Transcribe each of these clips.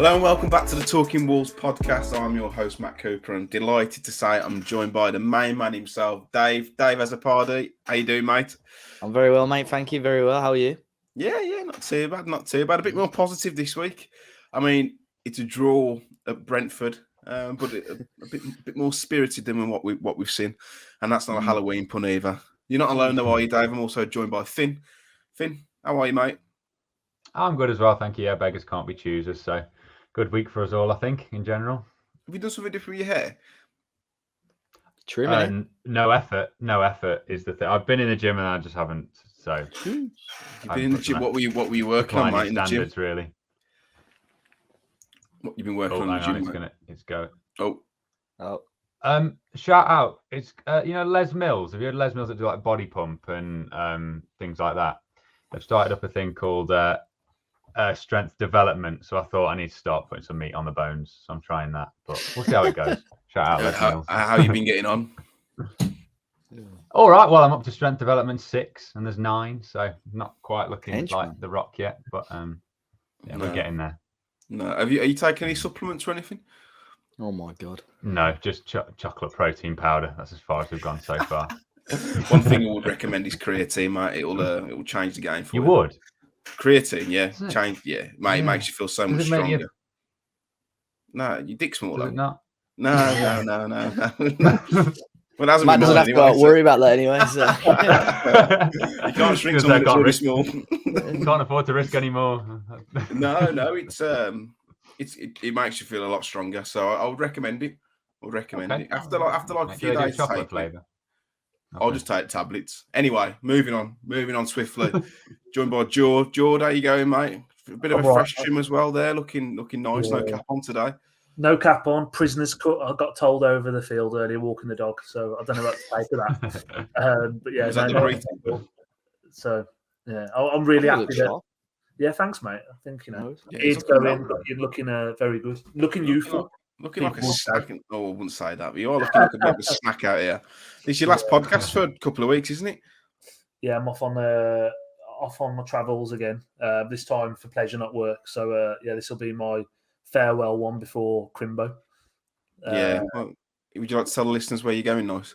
Hello and welcome back to the Talking Wolves podcast. I'm your host, Matt Cooper, and delighted to say I'm joined by the main man himself, Dave. Dave has a party. How you doing, mate? I'm very well, mate. Thank you. Very well. How are you? Yeah, not too bad, not too bad. A bit more positive this week. I mean, it's a draw at Brentford, but a bit more spirited than what we've seen, and that's not a Halloween pun either. You're not alone though, are you, Dave? I'm also joined by Finn. Finn, how are you, mate? I'm good as well, thank you. Yeah, beggars can't be choosers, so good week for us all, I think, in general. Have you done something different with your hair? Trimming it? No effort is the thing. I've been in the gym and I just haven't. So you've been in the gym. What were you working on, mate? In the gym, really. What you've been working on in the gym? It's go. Oh. Shout out! It's Les Mills. Have you heard of Les Mills that do like body pump and things like that? They've started up a thing called strength development. So I thought I need to start putting some meat on the bones. So I'm trying that, but we'll see how it goes. Shout out, Les Mills. How you been getting on? All right. Well, I'm up to strength development 6, and there's 9, so not quite looking like the Rock yet, but we're getting there. No, are you taking any supplements or anything? Oh my god! No, just chocolate protein powder. That's as far as we've gone so far. One thing I would recommend is creatine, mate. It'll change the game for you. You would? Creatine, yeah, change, yeah, mate. It makes you feel so much stronger. No, your dick's smaller. No. No. Well, that's Matt doesn't have to worry about that anyway. So. You can't shrink something that's really small. Can't afford to risk anymore. No, it makes you feel a lot stronger. So I would recommend it. It after like a few days. Chocolate flavour. I'll just take tablets. Anyway, moving on swiftly. Joined by Jord. Jord, how you going, mate? A bit of a fresh trim as well there. Looking nice. Yeah. No cap on today. No cap on. Prisoner's cut. I got told over the field earlier, walking the dog. So I don't know what to say to that. But yeah, so yeah, I'm really happy. Yeah, thanks, mate. I think it's going. You're looking very good. Looking youthful. Looking like a snack. Oh, I wouldn't say that, but you're looking like a bit of a snack out here. This is your last podcast for a couple of weeks, isn't it? Yeah, I'm off on my travels again. This time for pleasure, not work. So this will be my farewell one before Crimbo. Well, would you like to tell the listeners where you're going, Nice?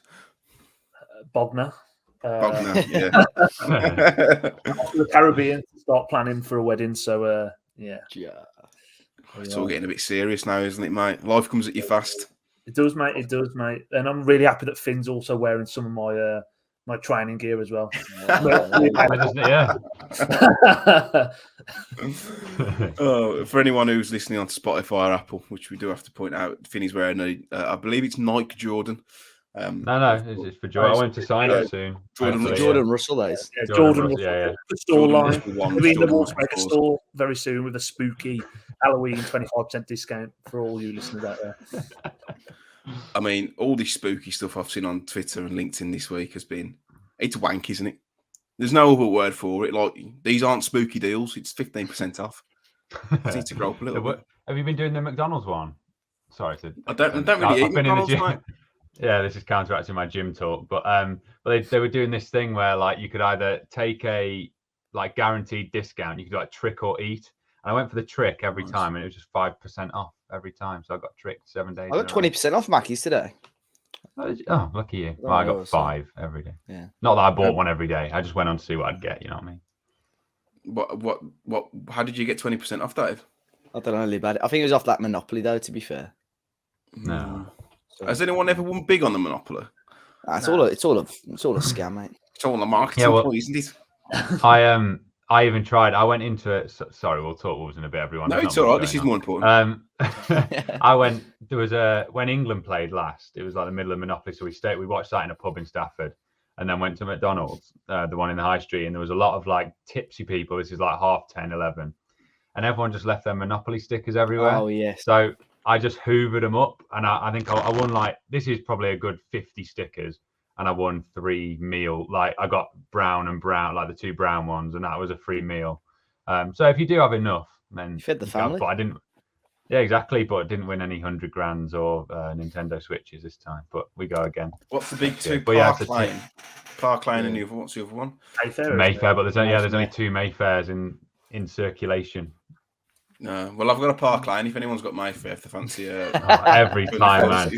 Bognor. Yeah. The Caribbean to start planning for a wedding. So yeah. It's all getting a bit serious now, isn't it, mate? Life comes at you fast. It does, mate. And I'm really happy that Finn's also wearing some of my training gear as well. For anyone who's listening on Spotify or Apple, which we do have to point out, Finn is wearing I believe it's Nike Jordan. No, it's for Jordan. I went to sign it soon. Jordan Russell, that is. Yeah, Jordan Russell. Yeah. The store line. We'll be in the Wolfsburg store very soon with a spooky Halloween 25% discount for all you listeners out there. I mean, all this spooky stuff I've seen on Twitter and LinkedIn this week it's wank, isn't it? There's no other word for it. Like, these aren't spooky deals. It's 15% off. I need to grow up a little bit. Have you been doing the McDonald's one? Sorry, I don't really eat McDonald's, mate. Yeah, this is counteracting my gym talk, but they were doing this thing where like you could either take a like guaranteed discount, you could do like trick or eat. And I went for the trick every time, and it was just 5% off every time. So I got tricked 7 days. I got 20% off Mackey's today. Oh, lucky you! Well, I got 5 every day. Yeah, not that I bought one every day. I just went on to see what I'd get. You know what I mean? What? How did you get 20% off, Dave? I don't know really about it. I think it was off that Monopoly, though. To be fair. No. Has anyone ever won big on the Monopoly? It's all a scam, mate. It's all a marketing, isn't it? I even tried. I went into it. Sorry, we'll talk Wolves in a bit, everyone. No, it's all right. This is more important. When England played last, it was like the middle of Monopoly. So we watched that in a pub in Stafford and then went to McDonald's, the one in the high street. And there was a lot of like tipsy people. This is like 10:30, 11. And everyone just left their Monopoly stickers everywhere. Oh, yes. So I just hoovered them up. And I think I won this is probably a good 50 stickers. And I won 3 meal. Like I got brown, like the 2 brown ones, and that was a free meal. So if you do have enough, then you fed the family. But I didn't. Yeah, exactly. But I didn't win any 100 grands or Nintendo Switches this time. But we go again. What's the big 2? Park Lane and the other. What's the other one? Mayfair. But there's only 2 Mayfairs in circulation. No, well, I've got a Park Lane. If anyone's got Mayfair, if they fancy every time, man.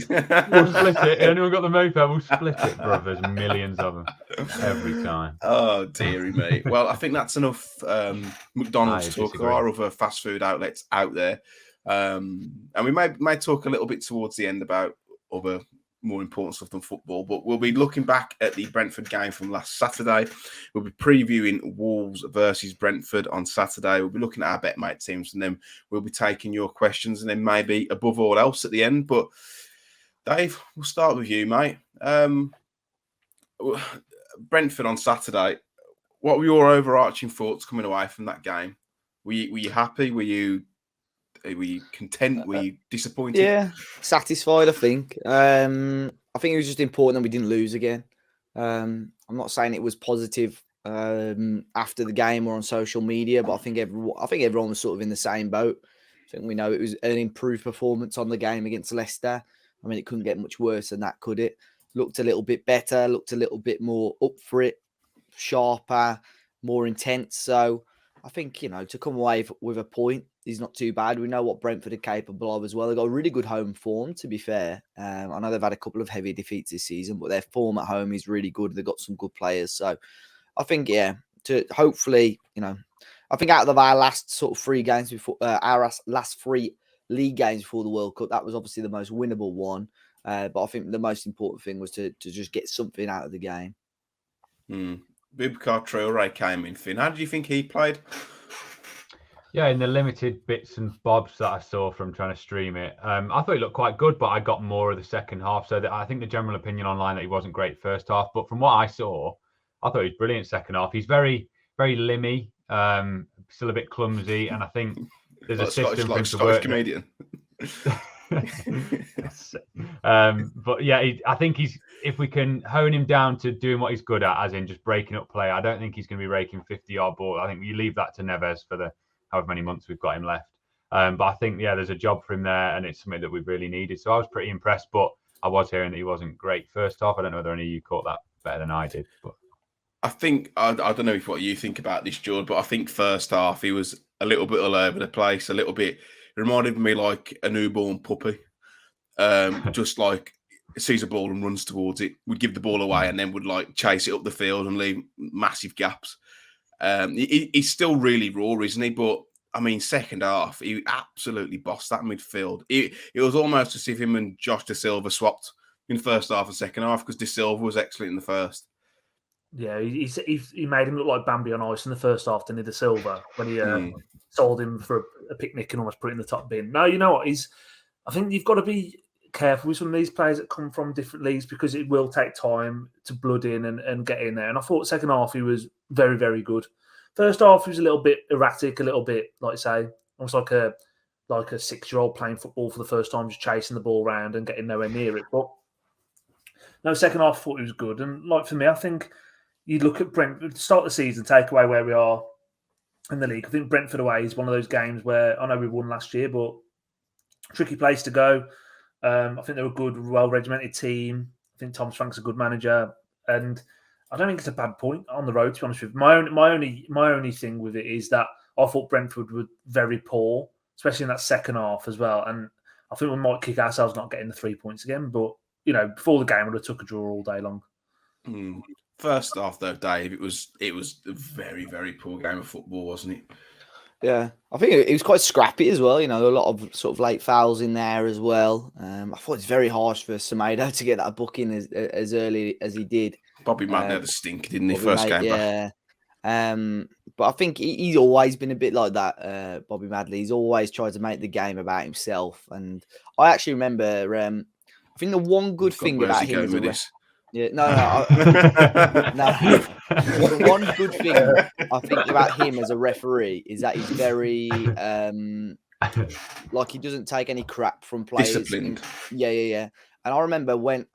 We'll split it. Anyone got the Mayfair? We'll split it, bro. There's millions of them every time. Oh, dearie me. Well, I think that's enough McDonald's talk. There are other fast food outlets out there. And we may talk a little bit towards the end about other more important stuff than football, but we'll be looking back at the Brentford game from last Saturday. We'll be previewing Wolves versus Brentford on Saturday. We'll be looking at our BetMate teams, and then we'll be taking your questions, and then maybe above all else at the end. But Dave, we'll start with you, mate. Brentford on Saturday. What were your overarching thoughts coming away from that game? Were you happy? Were you content? Were you disappointed? Yeah, satisfied, I think. I think it was just important that we didn't lose again. I'm not saying it was positive after the game or on social media, but I think everyone was sort of in the same boat. I think we know it was an improved performance on the game against Leicester. I mean, it couldn't get much worse than that, could it? Looked a little bit better, looked a little bit more up for it, sharper, more intense. So I think, to come away with a point is not too bad. We know what Brentford are capable of as well. They've got a really good home form, to be fair. I know they've had a couple of heavy defeats this season, but their form at home is really good. They've got some good players. So I think, to hopefully, I think out of our last sort of 3 games before, our last 3 league games before the World Cup, that was obviously the most winnable one. But I think the most important thing was to just get something out of the game. Boubacar Traoré came in, Finn. How did you think he played? Yeah, in the limited bits and bobs that I saw from trying to stream it, I thought he looked quite good, but I got more of the second half. So I think the general opinion online that he wasn't great first half, but from what I saw, I thought he was brilliant second half. He's very, very limmy, still a bit clumsy, and I think there's a system for him to work. Comedian. But yeah, I think if we can hone him down to doing what he's good at, as in just breaking up play, I don't think he's going to be raking 50-yard ball. I think you leave that to Neves for the however many months we've got him left. But I think, there's a job for him there, and it's something that we've really needed. So I was pretty impressed, but I was hearing that he wasn't great first half. I don't know whether any of you caught that better than I did. But I think, I don't know what you think about this, Jord, but I think first half he was a little bit all over the place, a little bit, it reminded me like a newborn puppy. Just like sees a ball and runs towards it, would give the ball away and then would like chase it up the field and leave massive gaps. He's still really raw, isn't he? But I mean, second half, he absolutely bossed that midfield. It was almost as if him and Josh De Silva swapped in the first half and second half, because De Silva was excellent in the first. Yeah, he made him look like Bambi on ice in the first half, didn't he, De Silva, when he sold him for a picnic and almost put it in the top bin. No, you know what? I think you've got to be careful with some of these players that come from different leagues, because it will take time to blood in and get in there. And I thought second half he was very, very good. First half he was a little bit erratic, a little bit, like I say, almost like a 6-year-old playing football for the first time, just chasing the ball around and getting nowhere near it. But no, second half I thought he was good. And like for me, I think you look at Brentford, start the season, take away where we are in the league. I think Brentford away is one of those games where I know we won last year, but tricky place to go. I think they're a good, well-regimented team. I think Tom Frank's a good manager, and I don't think it's a bad point on the road, to be honest with you. My only thing with it is that I thought Brentford were very poor, especially in that second half as well. And I think we might kick ourselves not getting the 3 points again. But before the game, I would have took a draw all day long. First half, though, Dave, it was a very, very poor game of football, wasn't it? Yeah, I think it was quite scrappy as well. A lot of sort of late fouls in there as well. I thought it's very harsh for Semedo to get that booking as early as he did. Bobby Madden had a stink, didn't he, first game back? But I think he's always been a bit like that, Bobby Madley. He's always tried to make the game about himself. And I actually remember, I think the one good thing about him is no. The one good thing I think about him as a referee is that he's very like he doesn't take any crap from players. Disciplined. Yeah. And I remember when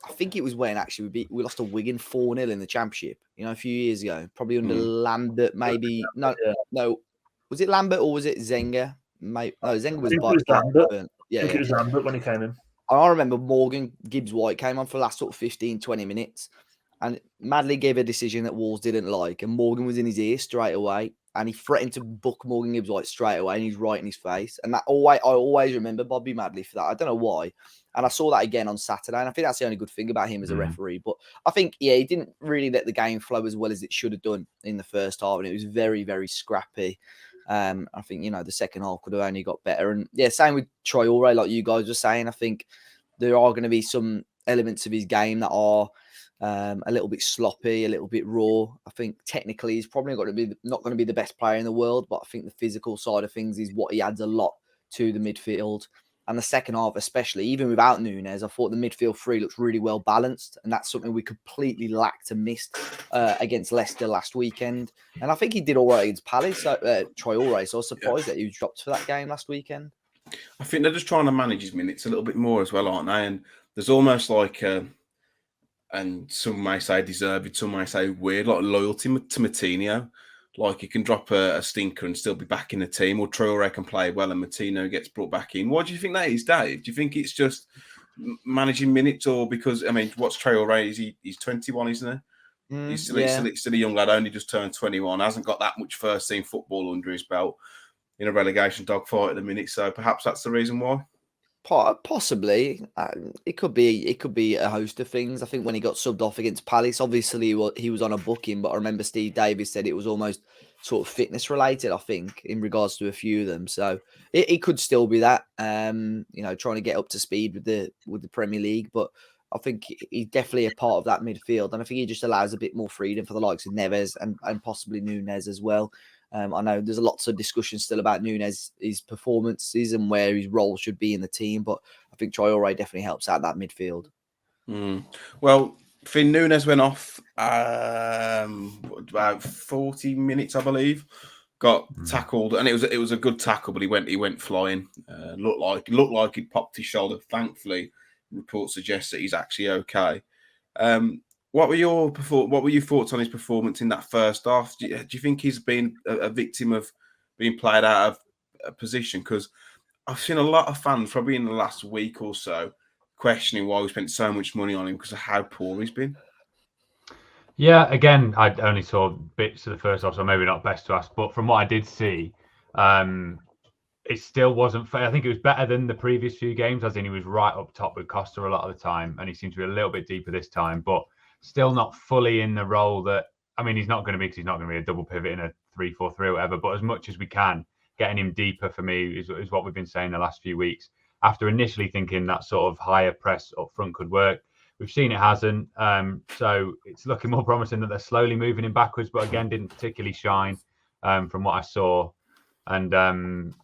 actually we lost to Wigan 4-0 in the Championship. A few years ago, probably under Lambert, maybe. No, was it Lambert or was it Zenga? No, Zenga was Lambert. Yeah, it was Lambert when he came in. I remember Morgan Gibbs-White came on for the last sort of 15, 20 minutes. and Madley gave a decision that Wolves didn't like, and Morgan was in his ear straight away, and he threatened to book Morgan Gibbs White straight away, and he's right in his face. And I always remember Bobby Madley for that. I don't know why. And I saw that again on Saturday, and I think that's the only good thing about him as a referee. But I think, he didn't really let the game flow as well as it should have done in the first half, and it was very, very scrappy. I think, the second half could have only got better. And same with Traore, like you guys were saying. I think there are going to be some elements of his game that are a little bit sloppy, a little bit raw. I think technically he's probably not going to be the best player in the world, but I think the physical side of things is what he adds a lot to the midfield. And the second half, especially, even without Nunes, I thought the midfield three looks really well balanced. And that's something we completely lacked and missed against Leicester last weekend. And I think he did all right against Palace, Traore. So I was surprised that he was dropped for that game last weekend. I think they're just trying to manage his minutes a little bit more as well, aren't they? And there's almost like, and some may say deserved, some may say weird, like loyalty to Moutinho. Like, he can drop a stinker and still be back in the team, or Traore can play well and Moutinho gets brought back in. What do you think that is, Dave? Do you think it's just managing minutes, or because, what's Traore? He's 21, isn't he? He's still a young lad, only just turned 21, hasn't got that much first team football under his belt in a relegation dogfight at the minute. So perhaps that's the reason why. Possibly, it could be a host of things. I think when he got subbed off against Palace, obviously he was on a booking, but I remember Steve Davis said it was almost sort of fitness related, I think, in regards to a few of them. So it could still be that, trying to get up to speed with the Premier League. But I think he's definitely a part of that midfield, and I think he just allows a bit more freedom for the likes of Neves and possibly Nunes as well. I know there's lots of discussion still about Nunes, his performances and where his role should be in the team, but I think Traore definitely helps out that midfield. Well, Finn Nunes went off about 40 minutes, I believe. Got tackled, and it was a good tackle, but he went flying. Looked like he'd popped his shoulder. Thankfully, reports suggest that he's actually okay. What were your thoughts on his performance in that first half? Do you think he's been a victim of being played out of a position? Because I've seen a lot of fans, probably in the last week or so, questioning why we spent so much money on him because of how poor he's been. Yeah, again, I only saw bits of the first half, so maybe not best to ask. But from what I did see, it still wasn't fair. I think it was better than the previous few games, as in he was right up top with Costa a lot of the time, and he seemed to be a little bit deeper this time, but still not fully in the role that, he's not going to be, because he's not going to be a double pivot in a 3-4-3 or whatever, but as much as we can, getting him deeper for me is what we've been saying the last few weeks. After initially thinking that sort of higher press up front could work, we've seen it hasn't. So it's looking more promising that they're slowly moving him backwards, but again, didn't particularly shine from what I saw. And then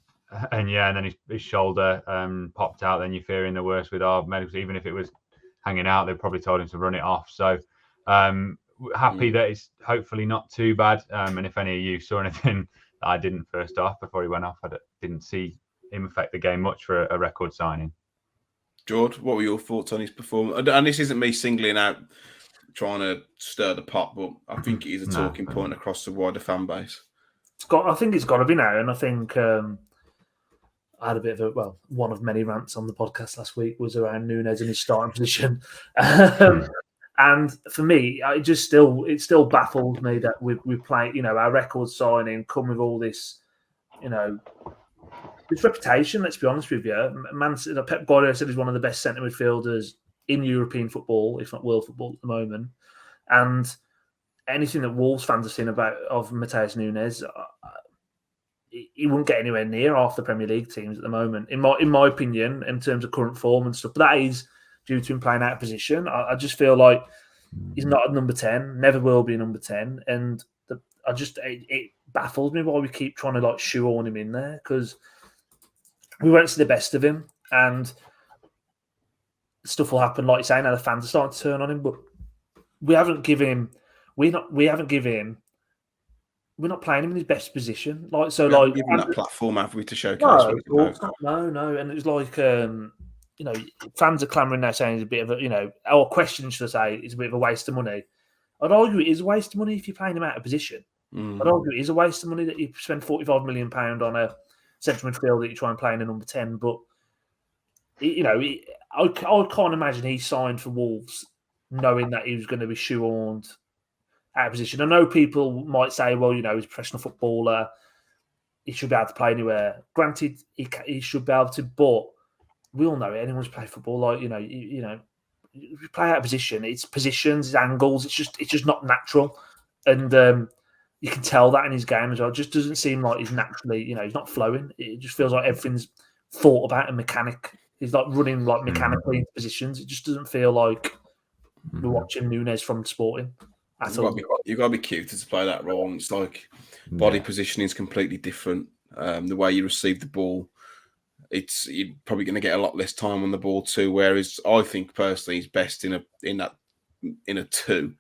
his shoulder popped out. Then you're fearing the worst with our medicals. Even if it was hanging out, they probably told him to run it off. So happy that it's hopefully not too bad. And if any of you saw anything that I didn't first off before he went off, I didn't see him affect the game much for a record signing. Jord, what were your thoughts on his performance? And this isn't me singling out, trying to stir the pot, but I think it is a talking point across the wider fan base. I think it's got to be now, and I think I had a bit of one of many rants on the podcast last week was around Nunes and his starting position. And for me, it still baffles me that we play, our record signing come with all this, this reputation. Let's be honest with you, Pep Guardiola said he's one of the best centre midfielders in European football, if not world football at the moment. And anything that Wolves fans have seen of Matheus Nunes, he wouldn't get anywhere near half the Premier League teams at the moment, in my opinion, in terms of current form and stuff. But that is due to him playing out of position. I just feel like he's not a number 10, never will be a number 10. And it baffles me why we keep trying to shoehorn him in there, because we won't see the best of him, and stuff will happen, like you're saying, now the fans are starting to turn on him, but we're not playing him in his best position. Given that platform, have we, to showcase? No. And it was fans are clamouring now saying it's a bit of or questioning, should I say, it's a bit of a waste of money. I'd argue it is a waste of money if you're playing him out of position. I'd argue it is a waste of money that you spend £45 million on a central midfield that you try and play in a number 10. But I can't imagine he signed for Wolves knowing that he was going to be shoehorned out of position. I know people might say, well, he's a professional footballer. He should be able to play anywhere. Granted, he should be able to, but we all know it. Anyone's played football, like, you play out of position. It's positions, it's angles. It's just not natural. And you can tell that in his game as well. It just doesn't seem like he's naturally, he's not flowing. It just feels like everything's thought about and mechanic. He's like running like mechanically into positions. It just doesn't feel like we're watching Nunes from Sporting at all. You've got to be cute to play that role. It's like body positioning is completely different. The way you receive the ball, you're probably going to get a lot less time on the ball too. Whereas I think personally he's best in a 2,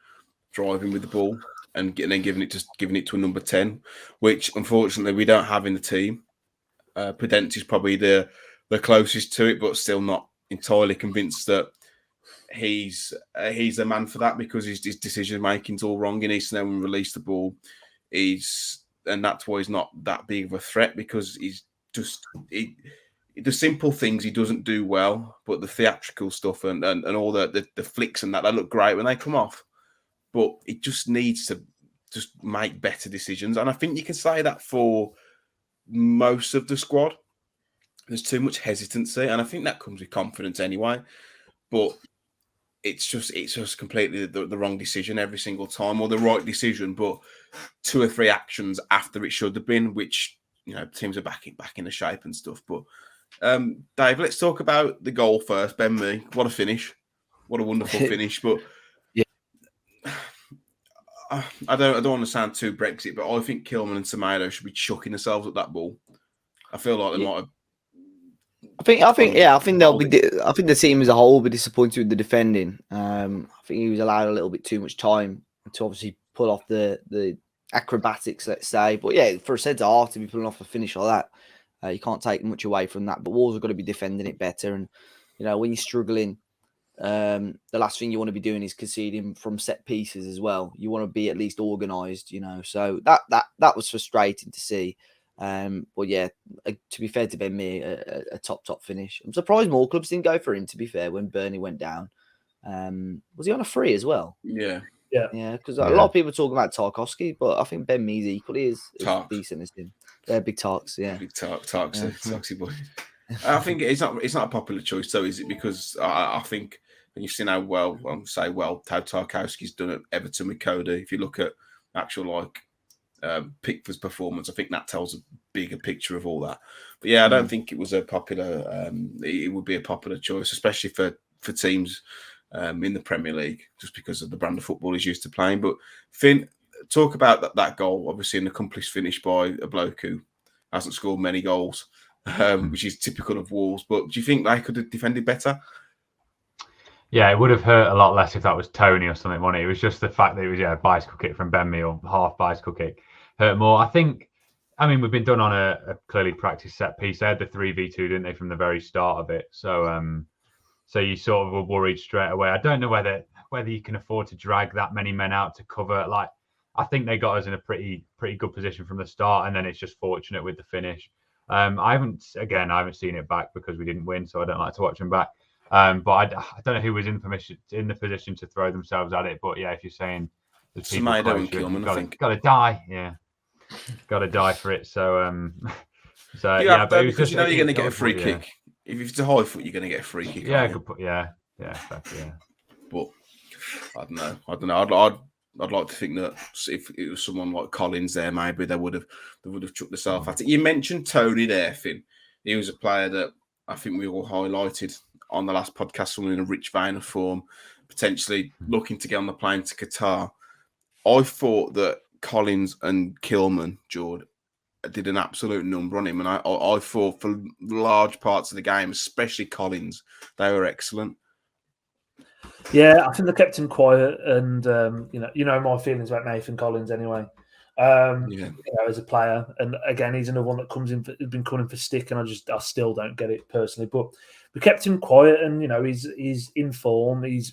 driving with the ball and then giving it to a number 10, which unfortunately we don't have in the team. Prudence is probably the closest to it, but still not entirely convinced that he's the man for that, because his decision making's all wrong. He needs to know when release the ball. And that's why he's not that big of a threat, because he's just the simple things he doesn't do well, but the theatrical stuff and all the flicks and that look great when they come off. But it just needs to just make better decisions. And I think you can say that for most of the squad. There's too much hesitancy, and I think that comes with confidence anyway. But it's just completely the wrong decision every single time, or the right decision, but 2 or 3 actions after it should have been, which, teams are back in the shape and stuff. But Dave, let's talk about the goal first. Ben Mee, what a finish. What a wonderful finish. But I don't want to sound too Brexit, but I think Kilman and Semedo should be chucking themselves at that ball. I feel like they might have. I think they'll be. I think the team as a whole will be disappointed with the defending. I think he was allowed a little bit too much time to obviously pull off the acrobatics, let's say. But yeah, for a centre half to be pulling off a finish like that, you can't take much away from that. But Wolves have got to be defending it better. And when you're struggling, the last thing you want to be doing is conceding from set pieces as well. You want to be at least organised, So that was frustrating to see. But yeah, to be fair to Ben Mee, a top finish. I'm surprised more clubs didn't go for him, to be fair, when Burnley went down. Was he on a free as well? Yeah. Because a lot of people talk about Tarkowski, but I think Ben Mee's equally as decent as him. They're big Tarks, yeah. Big Tarksy boy. I think it's not a popular choice, though, is it? Because I think when you've seen how Tarkowski's done at Everton with Coda, if you look at actual Pickford's performance, I think that tells a bigger picture of all that. But yeah, I don't think it was a popular. It would be a popular choice, especially for teams in the Premier League, just because of the brand of football he's used to playing. But Finn, talk about that goal. Obviously, an accomplished finish by a bloke who hasn't scored many goals, which is typical of Wolves. But do you think they could have defended better? Yeah, it would have hurt a lot less if that was Tony or something, wasn't it? It was just the fact that it was a bicycle kick from Ben Mee, or half bicycle kick, hurt more. We've been done on a clearly practiced set piece. They had the 3v2, didn't they, from the very start of it? So you sort of were worried straight away. I don't know whether you can afford to drag that many men out to cover. I think they got us in a pretty good position from the start, and then it's just fortunate with the finish. I haven't seen it back because we didn't win, so I don't like to watch them back. But I don't know who was in the position to throw themselves at it. But yeah, if you're saying there's people got to die, got to die for it. So because you're going to get a free kick. If it's a high foot, you're going to get a free kick. Yeah, good put. Yeah, exactly. Yeah. But I don't know. I'd like to think that if it was someone like Collins there, maybe they would have chucked themselves at it. You mentioned Tony there, Finn. He was a player that I think we all highlighted on the last podcast, someone in a rich vein of form, potentially looking to get on the plane to Qatar. I thought that Collins and Kilman, Jord, did an absolute number on him. And I thought for large parts of the game, especially Collins, they were excellent. Yeah, I think they kept him quiet. And, you know my feelings about Nathan Collins anyway. As a player. And again, he's another one that has been coming for stick, and I still don't get it personally. But we kept him quiet, and he's in form. He's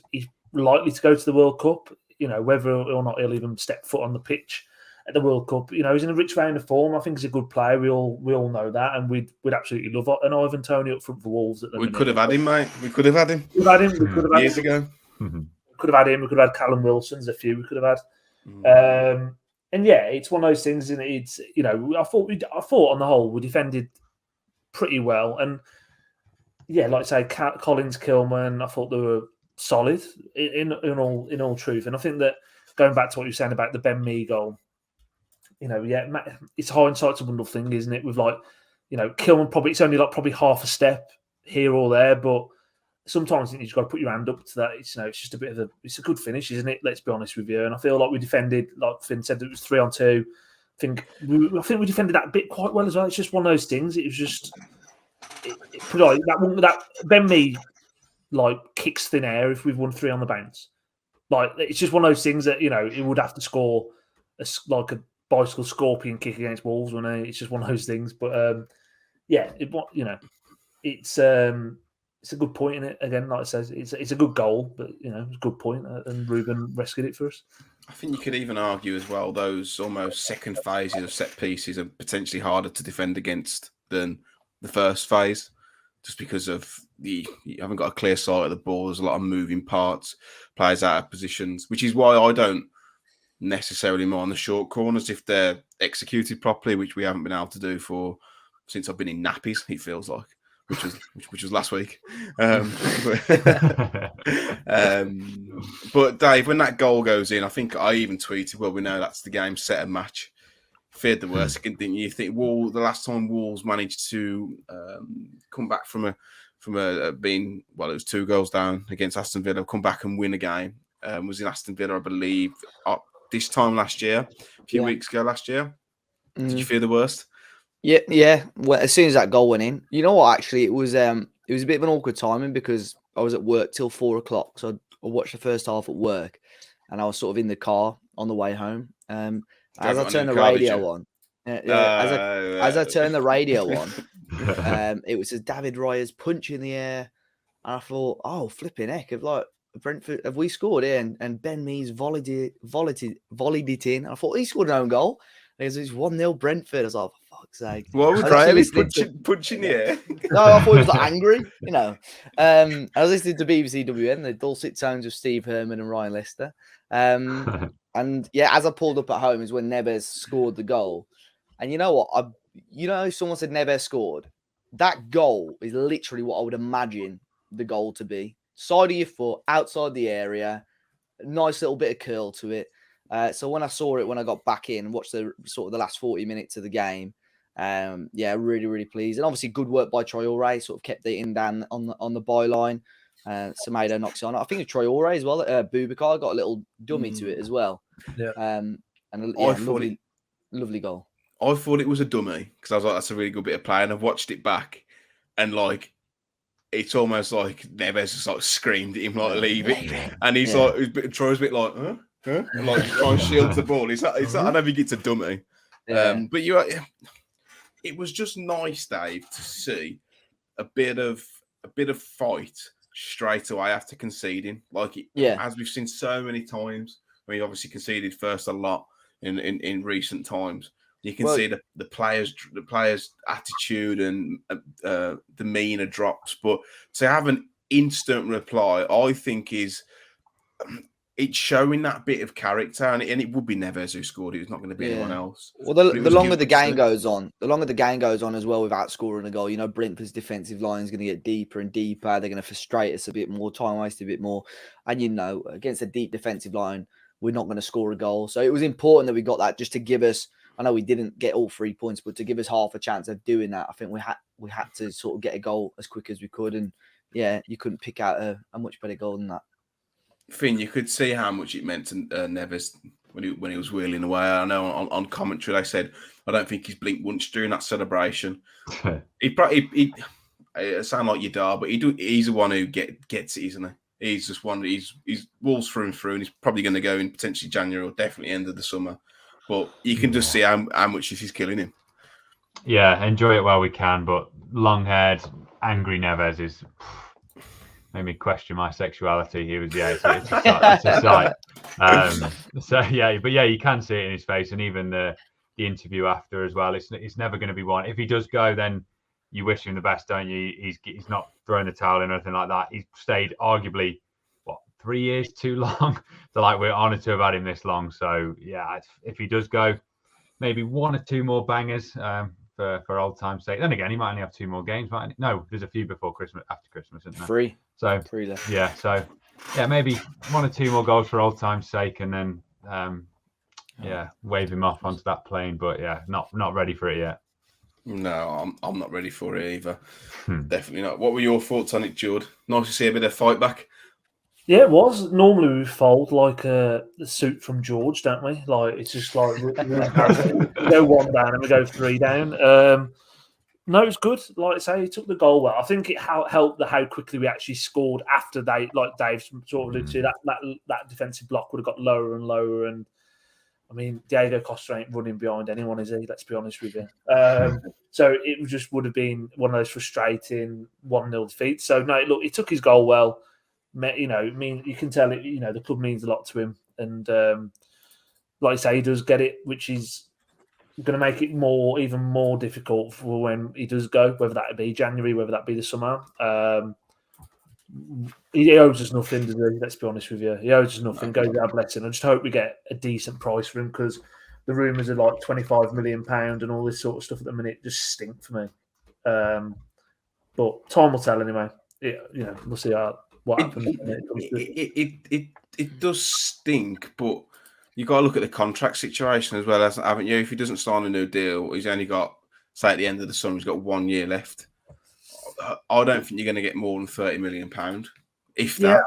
likely to go to the World Cup. Whether or not he'll even step foot on the pitch at the World Cup. He's in a rich vein of form. I think he's a good player. We all know that, and we'd absolutely love an Ivan Toney up front for Wolves. We could have had him, mate. We could have had him. We could have had him years ago. Could could have had him. We could have had Callum Wilson. There's a few we could have had. And yeah, it's one of those things, and it's I thought on the whole we defended pretty well, and yeah, like I say, Collins, Kilman, I thought they were solid in all truth, and I think that going back to what you were saying about the Ben Mee goal, it's hindsight's a wonderful thing, isn't it? With Kilman it's only probably half a step here or there, but sometimes you've just got to put your hand up to that. It's just it's a good finish, isn't it? Let's be honest with you. And I feel like we defended, like Finn said, it was 3-on-2. I think we defended that bit quite well as well. It's just one of those things. It was just that Ben Mee kicks thin air if we've won 3 on the bounce. It's just one of those things that it would have to score a bicycle scorpion kick against Wolves, wouldn't it? It's just one of those things. But it's a good point in it. Again, like I said, it's a good goal, but it's a good point, and Ruben rescued it for us. I think you could even argue as well, those almost second phases of set pieces are potentially harder to defend against than the first phase, just because of you haven't got a clear sight of the ball. There's a lot of moving parts, players out of positions, which is why I don't necessarily mind the short corners if they're executed properly, which we haven't been able to do since I've been in nappies, it feels like. Which was last week. But Dave, when that goal goes in, I think I even tweeted, well, we know that's the game, set and match. Feared the worst, didn't you? Think the last time Wolves managed to come back from being, it was 2 goals down against Aston Villa, come back and win a game, was in Aston Villa, I believe, this time last year, a few weeks ago last year. Did you fear the worst? Yeah. Well, as soon as that goal went in, you know what? Actually, it was a bit of an awkward timing because I was at work till 4:00, so I watched the first half at work, and I was sort of in the car on the way home. As I turned the radio on, as I turned the radio on, it was David Raya's punch in the air, and I thought, oh, flipping heck, Brentford, have we scored here? And Ben Mee's volleyed it in. I thought he scored an own goal. It's 1-0 Brentford. I was like, for fuck's sake. What was Riley punching the air? No, I thought he was angry, I was listening to BBC WN, the dulcet tones of Steve Herman and Ryan Lester. And yeah, as I pulled up at home is when Neves scored the goal. And you know what? Someone said Neves scored. That goal is literally what I would imagine the goal to be. Side of your foot, outside the area, nice little bit of curl to it. So when I saw it, when I got back in, watched the last 40 minutes of the game, really, really pleased. And obviously good work by Traore, sort of kept it in down on the byline. Semedo knocks it on. I think it's Traore as well. Boubacar got a little dummy to it as well. Yeah. Lovely goal. I thought it was a dummy because I was like, that's a really good bit of play. And I've watched it back and it's almost like Neves just screamed at him, leave it. And he's Troy's a bit like, huh? Huh? And trying to shield the ball. I don't think it's a dummy. Yeah. But it was just nice, Dave, to see a bit of fight straight away after conceding. As we've seen so many times. We obviously conceded first a lot in recent times. You can see the players' attitude and demeanor drops. But to have an instant reply, I think it's showing that bit of character, and it would be Neves who scored. It was not going to be anyone else. Well, the longer the game goes on, as well, without scoring a goal, Brentford's defensive line is going to get deeper and deeper. They're going to frustrate us a bit more, time waste a bit more, and against a deep defensive line, we're not going to score a goal. So it was important that we got that just to give us. I know we didn't get all 3 points, but to give us half a chance of doing that, I think we had to sort of get a goal as quick as we could, and you couldn't pick out a much better goal than that. Finn, you could see how much it meant to Neves when he was wheeling away. I know on commentary they said, I don't think he's blinked once during that celebration. It sound like Yadar, but he's the one who gets it, isn't he? He's just one. He's Wolves through and through, and he's probably going to go in potentially January or definitely end of the summer. But you can just see how much this is killing him. Yeah, enjoy it while we can, but long-haired, angry Neves is made me question my sexuality. He was, it's a sight. You can see it in his face, and even the interview after as well. It's never going to be one. If he does go, then you wish him the best, don't you? He's not throwing the towel in or anything like that. He's stayed arguably 3 years too long. So like we're honoured to have had him this long. So yeah, if he does go, maybe 1 or 2 more bangers for old time's sake. Then again, he might only have 2 more games. No, there's a few before Christmas, after Christmas, isn't there? 3. So 3 left. Yeah, so yeah, maybe 1 or 2 more goals for old time's sake, and then wave him off onto that plane. But yeah, not ready for it yet. No, I'm not ready for it either. Definitely not. What were your thoughts on it, Jord? Nice to see a bit of fight back. Yeah, it was. Normally we fold like the suit from George, don't we? Like it's just like we go 1 down and we go 3 down. No, it was good. Like I say, he took the goal well. I think it helped how quickly we actually scored after they, like Dave sort of alluded to, that defensive block would have got lower and lower. And I mean, Diego Costa ain't running behind anyone, is he? Let's be honest with you. So it just would have been one of those frustrating 1-0 defeats. So no, look, he took his goal well. You know, you can tell it. You know, the club means a lot to him, and like I say, he does get it, which is going to make it even more difficult for when he does go, whether that be January, whether that be the summer. He owes us nothing, does he? Let's be honest with you. He owes us nothing. Goes without blessing. I just hope we get a decent price for him, because the rumours are like £25 million and all this sort of stuff at the minute just stink for me. But time will tell anyway. We'll see what happens. It does stink, but you got to look at the contract situation as well, haven't you? If he doesn't sign a new deal, he's only got, say, at the end of the summer, he's got 1 year left. I don't think you're going to get more than £30 million, if that.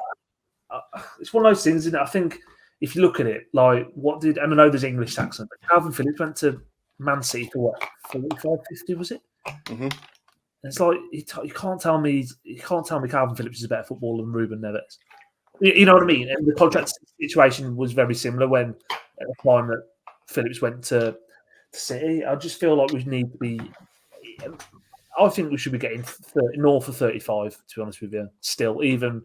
Yeah, it's one of those things, isn't it? I think if you look at it, like and I know there's English accent, but Calvin Phillips went to Man City for what, 45, 50, was it? Mm-hmm. It's like you can't tell me Calvin Phillips is a better footballer than Ruben Neves. You know what I mean? And the contract situation was very similar when at the time that Phillips went to City. I just feel like we need to be. I think we should be getting north of 35. To be honest with you, still, even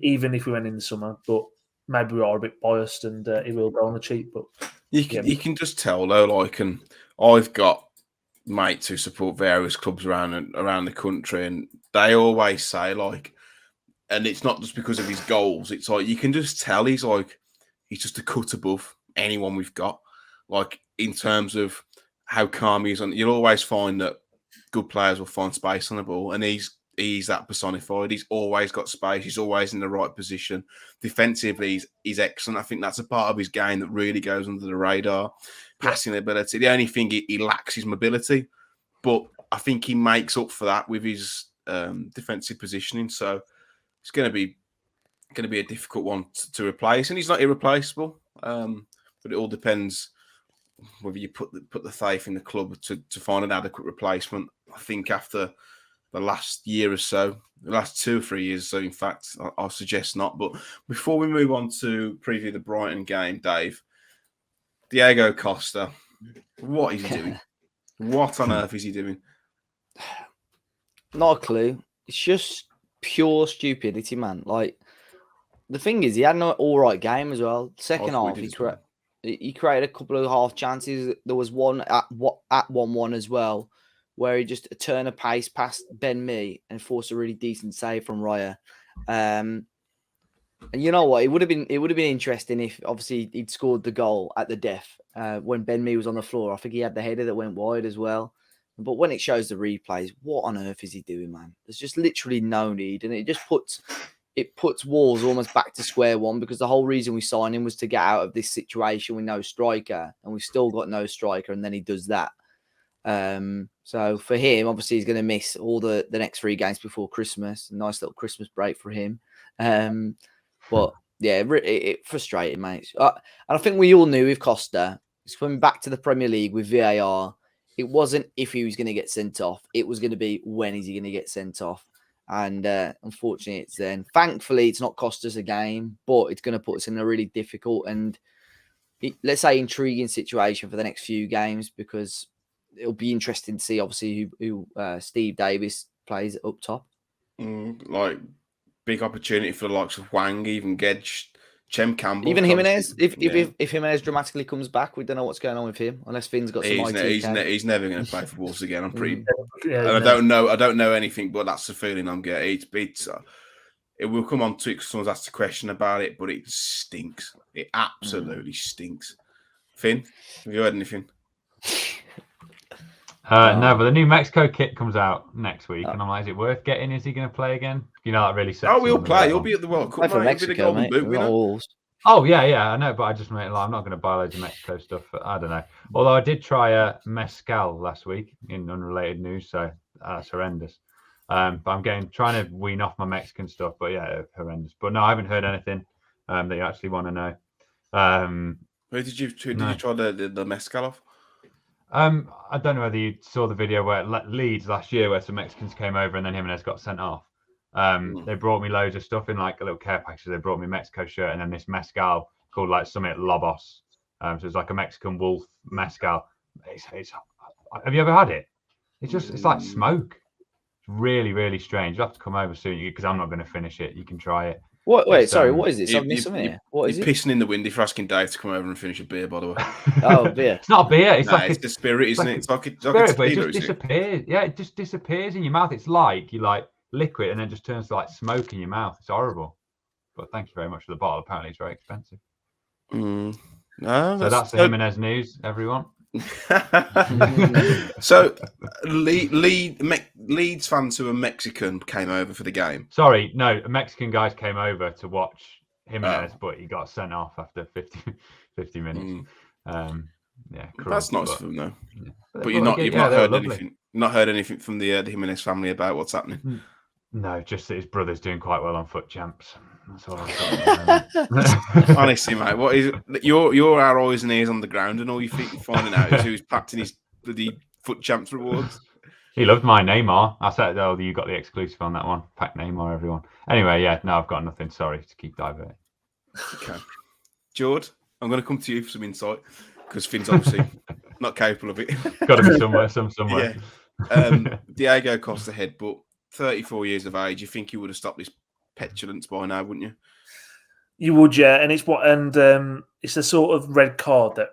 if we went in the summer, but maybe we are a bit biased and it will go on the cheap. But you can just tell though. Like, and I've got mates who support various clubs around the country, and they always say like. And it's not just because of his goals. It's like you can just tell he's just a cut above anyone we've got. Like in terms of how calm he is, and you'll always find that good players will find space on the ball, and he's that personified. He's always got space. He's always in the right position. Defensively, he's excellent. I think that's a part of his game that really goes under the radar. Passing ability. The only thing he lacks is mobility, but I think he makes up for that with his defensive positioning. So. It's going to be a difficult one to replace, and he's not irreplaceable. But it all depends whether you put the faith in the club to find an adequate replacement. I think after the last year or so, the last 2 or 3 years, so in fact, I'll suggest not. But before we move on to preview the Brighton game, Dave, Diego Costa, what is he doing? What on earth is he doing? Not a clue. It's just pure stupidity, man. Like the thing is, he had an all right game as well. Second half, he created a couple of half chances. There was one at 1-1 as well, where he just turned a pace past Ben Mee and forced a really decent save from Raya. And you know what? It would have been interesting if obviously he'd scored the goal at the death when Ben Mee was on the floor. I think he had the header that went wide as well. But when it shows the replays, what on earth is he doing, man? There's just literally no need. And it just puts Wolves almost back to square one, because the whole reason we signed him was to get out of this situation with no striker. And we've still got no striker. And then he does that. So for him, obviously, he's going to miss all the next 3 games before Christmas. A nice little Christmas break for him. But yeah, it frustrating, mate. And I think we all knew with Costa, he's coming back to the Premier League with VAR. It wasn't if he was going to get sent off. It was going to be when is he going to get sent off. And unfortunately, it's then. Thankfully, it's not cost us a game, but it's going to put us in a really difficult and, let's say, intriguing situation for the next few games, because it'll be interesting to see, obviously, who Steve Davis plays up top. Like, big opportunity for the likes of Wang, even Gedge, Chem Campbell. Even Jimenez. If Jimenez dramatically comes back, we don't know what's going on with him, unless Finn's got some He's never going to play for Wolves again. I'm pretty... and I don't know anything, but that's the feeling I'm getting. It will come on to it because someone's asked a question about it, but it stinks. It absolutely stinks. Finn, have you heard anything? No, but the new Mexico kit comes out next week, and I'm like, is it worth getting? Is he going to play again? You know, that really sets. Oh, he'll play. He'll be at the World Cup. For Mexico, mate. Oh yeah, I know, but I just mean, like, I'm not going to buy loads of Mexico stuff. I don't know. Although I did try a mezcal last week in unrelated news, so that's horrendous. But I'm trying to wean off my Mexican stuff. But yeah, horrendous. But no, I haven't heard anything that you actually want to know. Who did you try the mezcal off? I don't know whether you saw the video where Leeds last year, where some Mexicans came over and then Jimenez got sent off. They brought me loads of stuff in like a little care package. They brought me a Mexico shirt and then this mezcal called like Summit Lobos. So it's like a Mexican wolf mezcal. It's have you ever had it? It's like smoke. It's really, really strange. You'll have to come over soon because I'm not going to finish it. You can try it. What? Wait, sorry. What is this? I've missed something here. What is it? You're pissing in the wind if you're asking Dave to come over and finish a beer, by the way. Oh, beer. It's not a beer. It's it's the spirit, isn't it? It's like spirit, but it just disappears. Yeah, it just disappears in your mouth. It's like you like liquid and then just turns to like smoke in your mouth. It's horrible. But thank you very much for the bottle. Apparently, it's very expensive. No, so that's the Jimenez news, everyone. So Leeds fans who are Mexican came over for the game. Sorry, no, Mexican guys came over to watch Jimenez, but he got sent off after 50 minutes. Yeah, cruel, that's nice of them though. Yeah. But you've not heard anything. Not heard anything from the Jimenez family about what's happening. No, just that his brother's doing quite well on foot champs. That's all I've got. Honestly, mate, what is you're our eyes and ears on the ground, and all you think you're finding out is who's packed in his bloody foot champs rewards. He loved my Neymar. I said, "Oh, you got the exclusive on that one." Pack Neymar, everyone. Anyway, yeah, no, I've got nothing. Sorry to keep diverting. Okay, Jord, I'm going to come to you for some insight because Finn's obviously not capable of it. Got to be somewhere. Yeah. Diego Costa head, but 34 years of age. You think he would have stopped this petulance by now, wouldn't you? You would, yeah. And it's it's the sort of red card that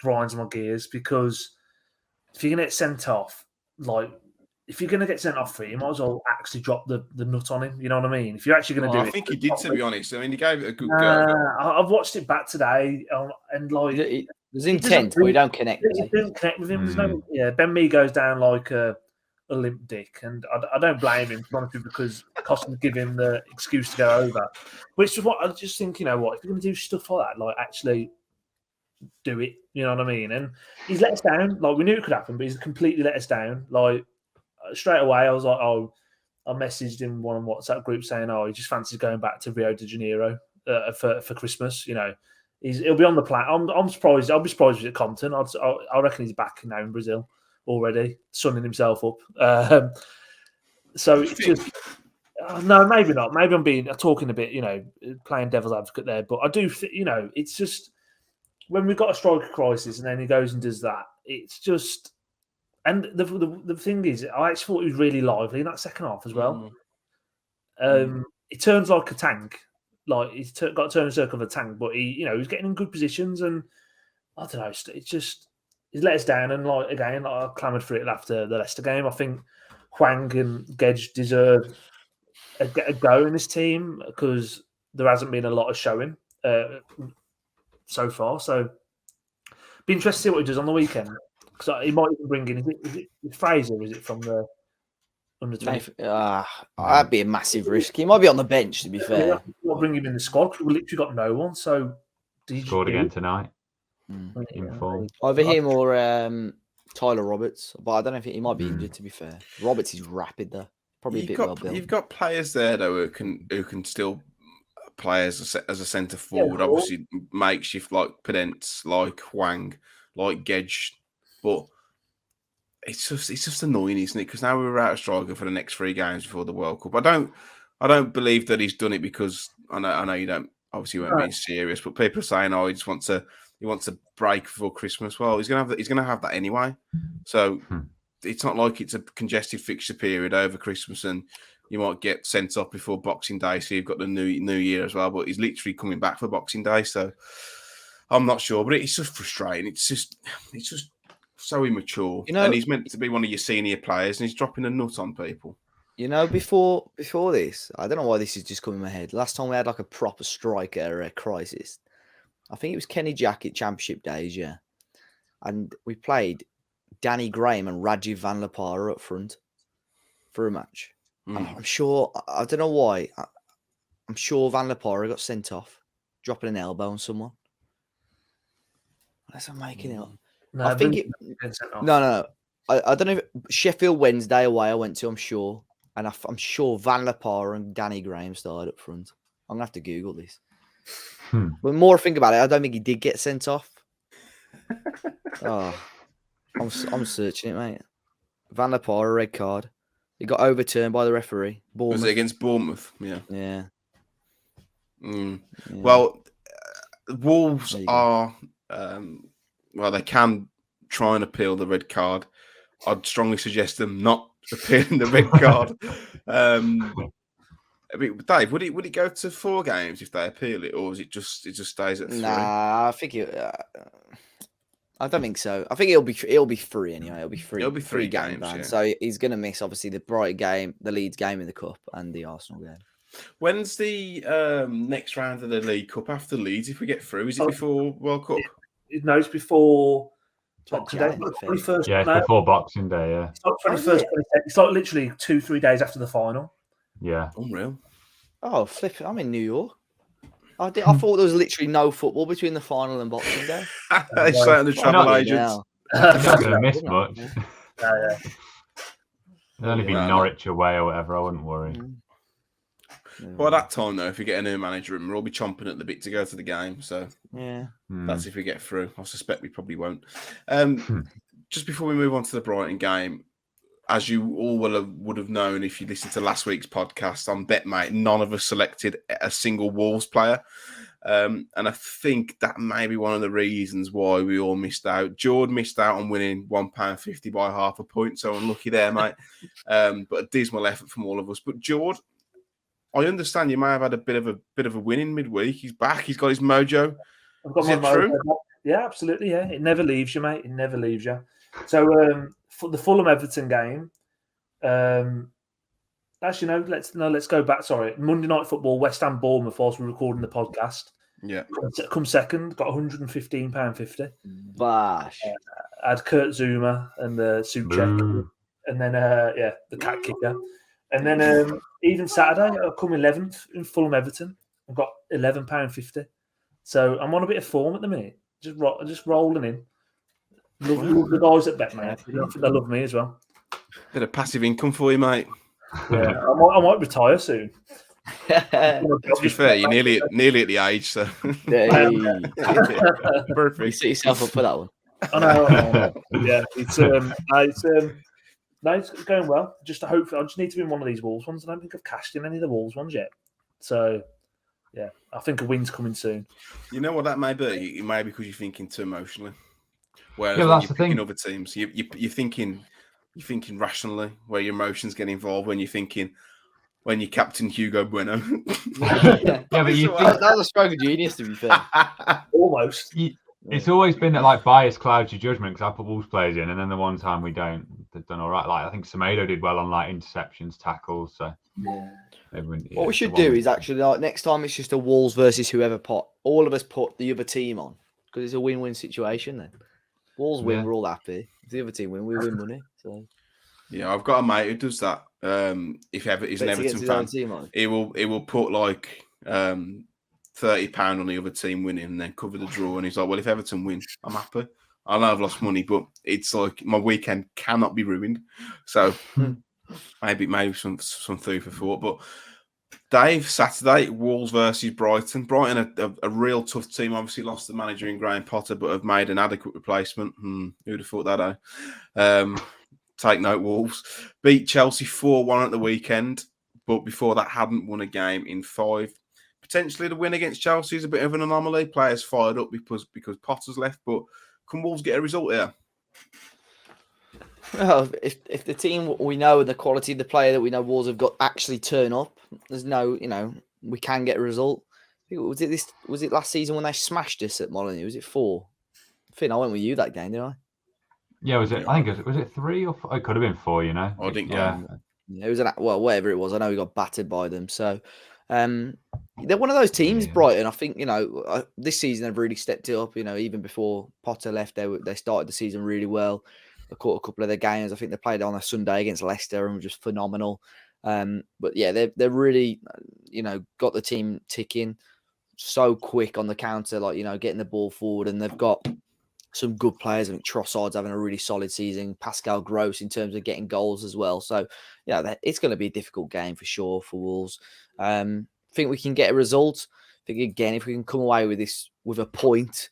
grinds my gears because if you're gonna get sent off, like if you're gonna get sent off for it, you might as well actually drop the nut on him. You know what I mean? If you're actually gonna do it, I think he did, to be honest. I mean, he gave it a good go. I've watched it back today, and like there's intent, but you don't connect. You don't connect with him. There's no, Ben Mee goes down like a limp dick, and I don't blame him, honestly, because Costa give him the excuse to go over. Which is what I just think, you know what, if you're going to do stuff like that, like actually do it, you know what I mean? And he's let us down. Like we knew it could happen, but he's completely let us down. Like straight away, I was like, I messaged him one on WhatsApp group saying, he just fancies going back to Rio de Janeiro for Christmas. You know, he'll be on the plan. I'm surprised. I'll be surprised if he's at Compton. I reckon he's back now in Brazil already, sunning himself up. So it's just no, maybe not. Maybe I'm talking a bit, you know, playing devil's advocate there. But I do, you know, it's just when we've got a striker crisis and then he goes and does that, it's just. And the thing is, I actually thought he was really lively in that second half as well. He turns like a tank, like he's got to turn a circle of a tank, but he was getting in good positions, and I don't know, it's just. He's let us down, and like again, I clamoured for it after the Leicester game. I think Hwang and Gedge deserve a go in this team because there hasn't been a lot of showing so far. So, be interested to see what he does on the weekend because he might even bring in. Is it Fraser? Or is it from the under 20? That'd be a massive risk. He might be on the bench, to be fair. We'll bring him in the squad because we literally got no one. So, scored again tonight. In form. Either him or Tyler Roberts, but I don't know if he might be injured. To be fair, Roberts is rapid though. Probably a bit well built. You've got players there though who can still play as a centre forward. Yeah, obviously, makeshift like Pedence, like Hwang, like Gedge, but it's just annoying, isn't it? Because now we're out of striker for the next 3 games before the World Cup. I don't believe that he's done it because I know you don't. Obviously, you weren't being serious, but people are saying, he wants a break before Christmas. Well, he's gonna have that anyway. So it's not like it's a congested fixture period over Christmas, and you might get sent off before Boxing Day. So you've got the new year as well. But he's literally coming back for Boxing Day. So I'm not sure, but it's just frustrating. It's just so immature. And he's meant to be one of your senior players, and he's dropping a nut on people. You know, before this, I don't know why this is just coming in my head. Last time we had like a proper striker crisis, I think it was Kenny Jackett Championship days, yeah. And we played Danny Graham and Rajiv Van Lapara up front for a match. I'm sure, I don't know why, I'm sure Van Lapara got sent off, dropping an elbow on someone. Unless I'm making it up. No, I think No. I don't know if Sheffield Wednesday away I went to, I'm sure. And I'm sure Van Lapara and Danny Graham started up front. I'm going to have to Google this. But the more I think about it, I don't think he did get sent off. I'm searching it, mate. Van Lapara, red card. He got overturned by the referee. Was it against Bournemouth? Yeah. Yeah. Yeah. Well, Wolves are... they can try and appeal the red card. I'd strongly suggest them not appealing the red card. Dave, would it go to 4 games if they appeal it, or is it just stays at 3? Nah, I think I don't think so. I think it'll be 3 anyway. It'll be 3. It'll be 3 games. Yeah. So he's going to miss obviously the Brighton game, the Leeds game in the cup, and the Arsenal game. When's the next round of the League Cup after Leeds? If we get through, is it before World Cup? No, it's before Boxing Day. Day, yeah, it's before Boxing Day. Yeah, it's like 21st. It's like literally 2-3 days after the final. Yeah, unreal. Oh, flip! I'm in New York. I thought there was literally no football between the final and Boxing Day. They say on the travel agents. You're not going to miss much. Yeah. It'll only be Norwich away or whatever. I wouldn't worry. By that time, though, if we get a new manager, we'll all be chomping at the bit to go to the game. So yeah, that's if we get through. I suspect we probably won't. Just before we move on to the Brighton game, as you all would have known if you listened to last week's podcast on BetMate, none of us selected a single Wolves player. And I think that may be one of the reasons why we all missed out. Jord missed out on winning £1.50 by half a point, so unlucky there, mate. But a dismal effort from all of us. But Jord, I understand you may have had a bit of a win in midweek. He's back. He's got his mojo. I've got my mojo. Yeah, absolutely. Yeah, it never leaves you, mate. It never leaves you. So for the Fulham Everton game, actually let's go back. Sorry, Monday Night Football, West Ham Bournemouth. Whilst we're recording the podcast, yeah, come second. Got £115.50. Bash. I had Kurt Zuma and the suit check, and then the cat kicker. And then even Saturday, I come 11th in Fulham Everton. I've got £11.50. So I'm on a bit of form at the minute. Just rolling in. Love the guys at BetMate. They love me as well. Bit of passive income for you, mate. Yeah, I might retire soon. To be fair, you're nearly at the age, so perfect. You set yourself up for that one. I know. Yeah, it's going well. I just need to win one of these Wolves ones. I don't think I've cashed in any of the Wolves ones yet. So, yeah, I think a win's coming soon. You know what that may be? It may be because you're thinking too emotionally. Whereas when you're picking other teams, you're thinking rationally, where your emotions get involved when you're Captain Hugo Bueno. Yeah, but you think that was a stroke of genius, to be fair. Almost. It's always been that like bias clouds your judgment because I put Wolves players in, and then the one time we don't, they've done all right. Like I think Semedo did well on like interceptions, tackles. So what we should do is actually like next time it's just a Wolves versus whoever pot. All of us put the other team on because it's a win-win situation. Then Wolves win, we're all happy. If the other team win, we win money. So yeah, I've got a mate who does that. If ever he's an Everton fan, he will put like £30 on the other team winning and then cover the draw. And he's like, well, if Everton win, I'm happy. I know I've lost money, but it's like my weekend cannot be ruined. So maybe some food for thought. But Dave, Saturday, Wolves versus Brighton. Brighton, a real tough team. Obviously lost the manager in Graham Potter, but have made an adequate replacement. Who'd have thought that, eh? Take note, Wolves. Beat Chelsea 4-1 at the weekend, but before that hadn't won a game in 5. Potentially the win against Chelsea is a bit of an anomaly. Players fired up because Potter's left, but can Wolves get a result here? Well, if the team we know and the quality of the player that we know Wolves have got actually turn up, there's no, we can get a result. Was it last season when they smashed us at Molineux? Was it 4? Finn, I went with you that game, didn't I? Yeah, was it? I think was it 3 or 4? It could have been 4. I think. Yeah. It was whatever it was. I know we got battered by them. So they're one of those teams, Brighton. I think this season they've really stepped it up. Even before Potter left, they started the season really well. I caught a couple of their games. I think they played on a Sunday against Leicester and were just phenomenal. But yeah, they're really got the team ticking so quick on the counter, getting the ball forward, and they've got some good players. I think Trossard's having a really solid season. Pascal Gross in terms of getting goals as well. So it's going to be a difficult game for sure for Wolves. I think we can get a result. I think again, if we can come away with this with a point,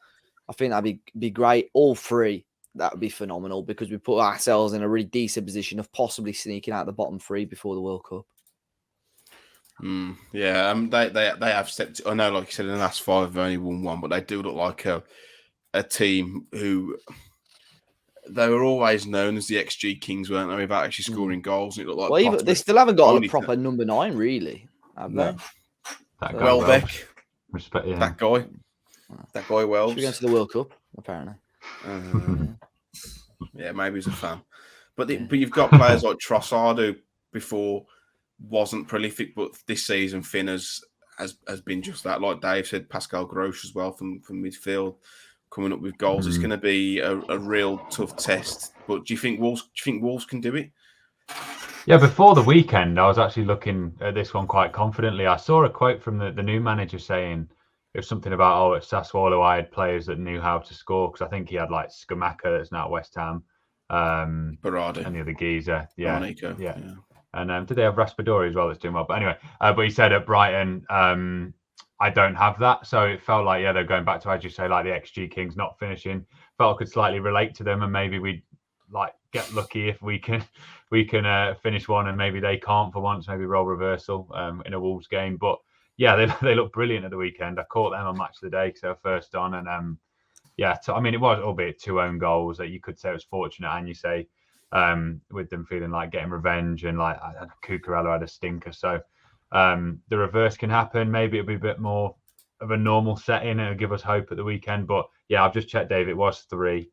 I think that'd be great. All three, that would be phenomenal because we put ourselves in a really decent position of possibly sneaking out the bottom three before the World Cup. Yeah, they have stepped. I know, like you said, in the last 5 they've only won 1, but they do look like a team who they were always known as the XG Kings, weren't they? Without actually scoring goals, and it looked like they still haven't got a proper number 9, really, have they? Welbeck, respect, yeah. that guy Wells. Should we go to the World Cup? Apparently, yeah, maybe he's a fan. But you've got players like Trossard, who before wasn't prolific, but this season Finn has been just that. Like Dave said, Pascal Gross as well from midfield, coming up with goals. It's going to be a real tough test. But do you think Wolves can do it? Yeah, before the weekend, I was actually looking at this one quite confidently. I saw a quote from the new manager saying it was something about, at Sassuolo I had players that knew how to score, because I think he had like Skamaka that's now at West Ham, Berardi, and the other geezer, Monaco. Yeah. And did they have Raspadori as well that's doing well? But anyway, but he said at Brighton, I don't have that. So it felt like, they're going back to, as you say, like the XG Kings not finishing. Felt I could slightly relate to them, and maybe we'd like get lucky if we can finish one and maybe they can't for once, maybe role reversal in a Wolves game. But yeah, they look brilliant at the weekend. I caught them on Match of the Day because they were first on. And I mean, it was albeit 2 own goals that you could say it was fortunate, and you say, with them feeling like getting revenge, and like Cucurella had a stinker. So the reverse can happen. Maybe it'll be a bit more of a normal setting. It'll give us hope at the weekend. But yeah, I've just checked, Dave. It was 3.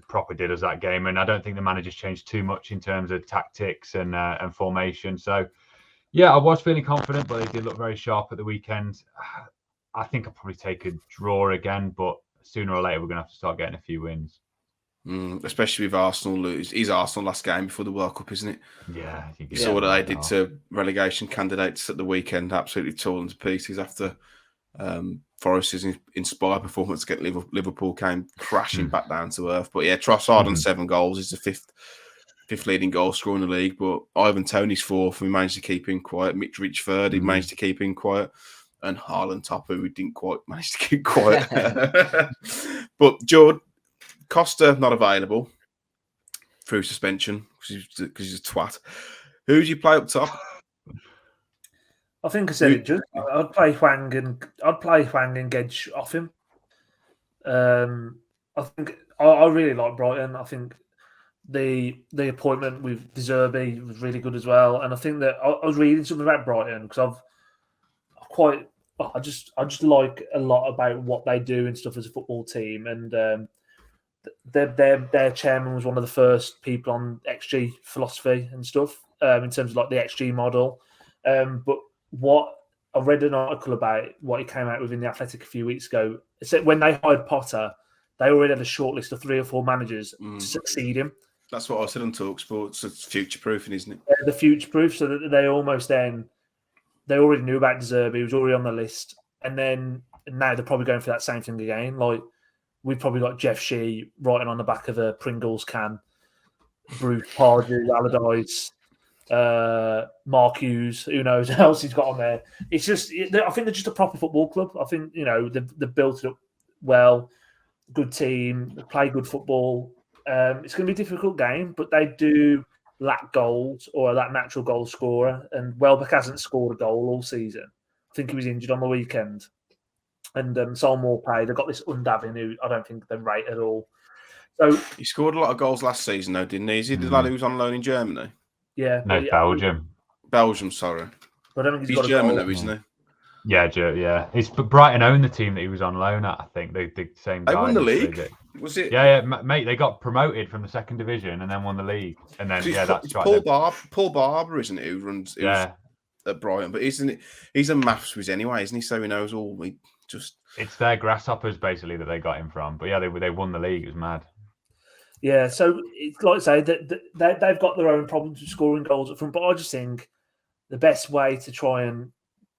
Proper did us that game, and I don't think the manager's changed too much in terms of tactics and formation. So yeah, I was feeling confident, but they did look very sharp at the weekend. I think I'll probably take a draw again, but sooner or later we're going to have to start getting a few wins. Especially with Arsenal lose. He's Arsenal last game before the World Cup, isn't it? Yeah. You saw what they did to relegation candidates at the weekend. Absolutely torn to pieces after Forest's inspired performance to get Liverpool came crashing back down to earth. But yeah, Trossard on 7 goals. He's the fifth leading goal scorer in the league. But Ivan Toney's 4th. We managed to keep him quiet. Mitrovic 3rd. He managed to keep him quiet. And Haaland top, who we didn't quite manage to keep quiet. But Jord, Costa not available through suspension because he's a twat. Who do you play up top? I think I said it just. I'd play Hwang and Gedge off him. I think I really like Brighton. I think the appointment with De Zerbi was really good as well. And I think that I was reading something about Brighton because I just like a lot about what they do and stuff as a football team. And their chairman was one of the first people on XG philosophy and stuff in terms of like the XG model. But what I read an article about what he came out with in the Athletic a few weeks ago. It said when they hired Potter, they already had a short list of 3 or 4 managers to succeed him. That's what I said on TalkSport. It's future-proofing, isn't it? The future-proof, so that they already knew about De Zerbi. He was already on the list. And now they're probably going for that same thing again. Like, we've probably got Jeff Shee writing on the back of a Pringles can, Bruce Pardew, Allardyce, Mark Hughes, who knows what else he's got on there. It's just, I think they're just a proper football club. I think, they've built it up well, good team, they play good football. It's going to be a difficult game, but they do lack goals or that natural goal scorer. And Welbeck hasn't scored a goal all season. I think he was injured on the weekend. And Solmore played. They've got this Undavin who I don't think they rate at all. So he scored a lot of goals last season, though, didn't he? Is he the lad who was on loan in Germany? Yeah. No, Belgium. Belgium, sorry. But I don't think he's German, though, isn't he? Yeah. It's Brighton owned the team that he was on loan at, I think. The same guy. They won the league. Was it? Yeah, mate. They got promoted from the second division and then won the league. And then that's right. Paul Barber, isn't it? Who runs? Yeah. At Brighton, but isn't it? He's a maths whiz anyway, isn't he? So he knows all. It's their grasshoppers basically that they got him from. But yeah, they won the league. It was mad. Yeah, so it's like I say that they've got their own problems with scoring goals up front. But I just think the best way to try and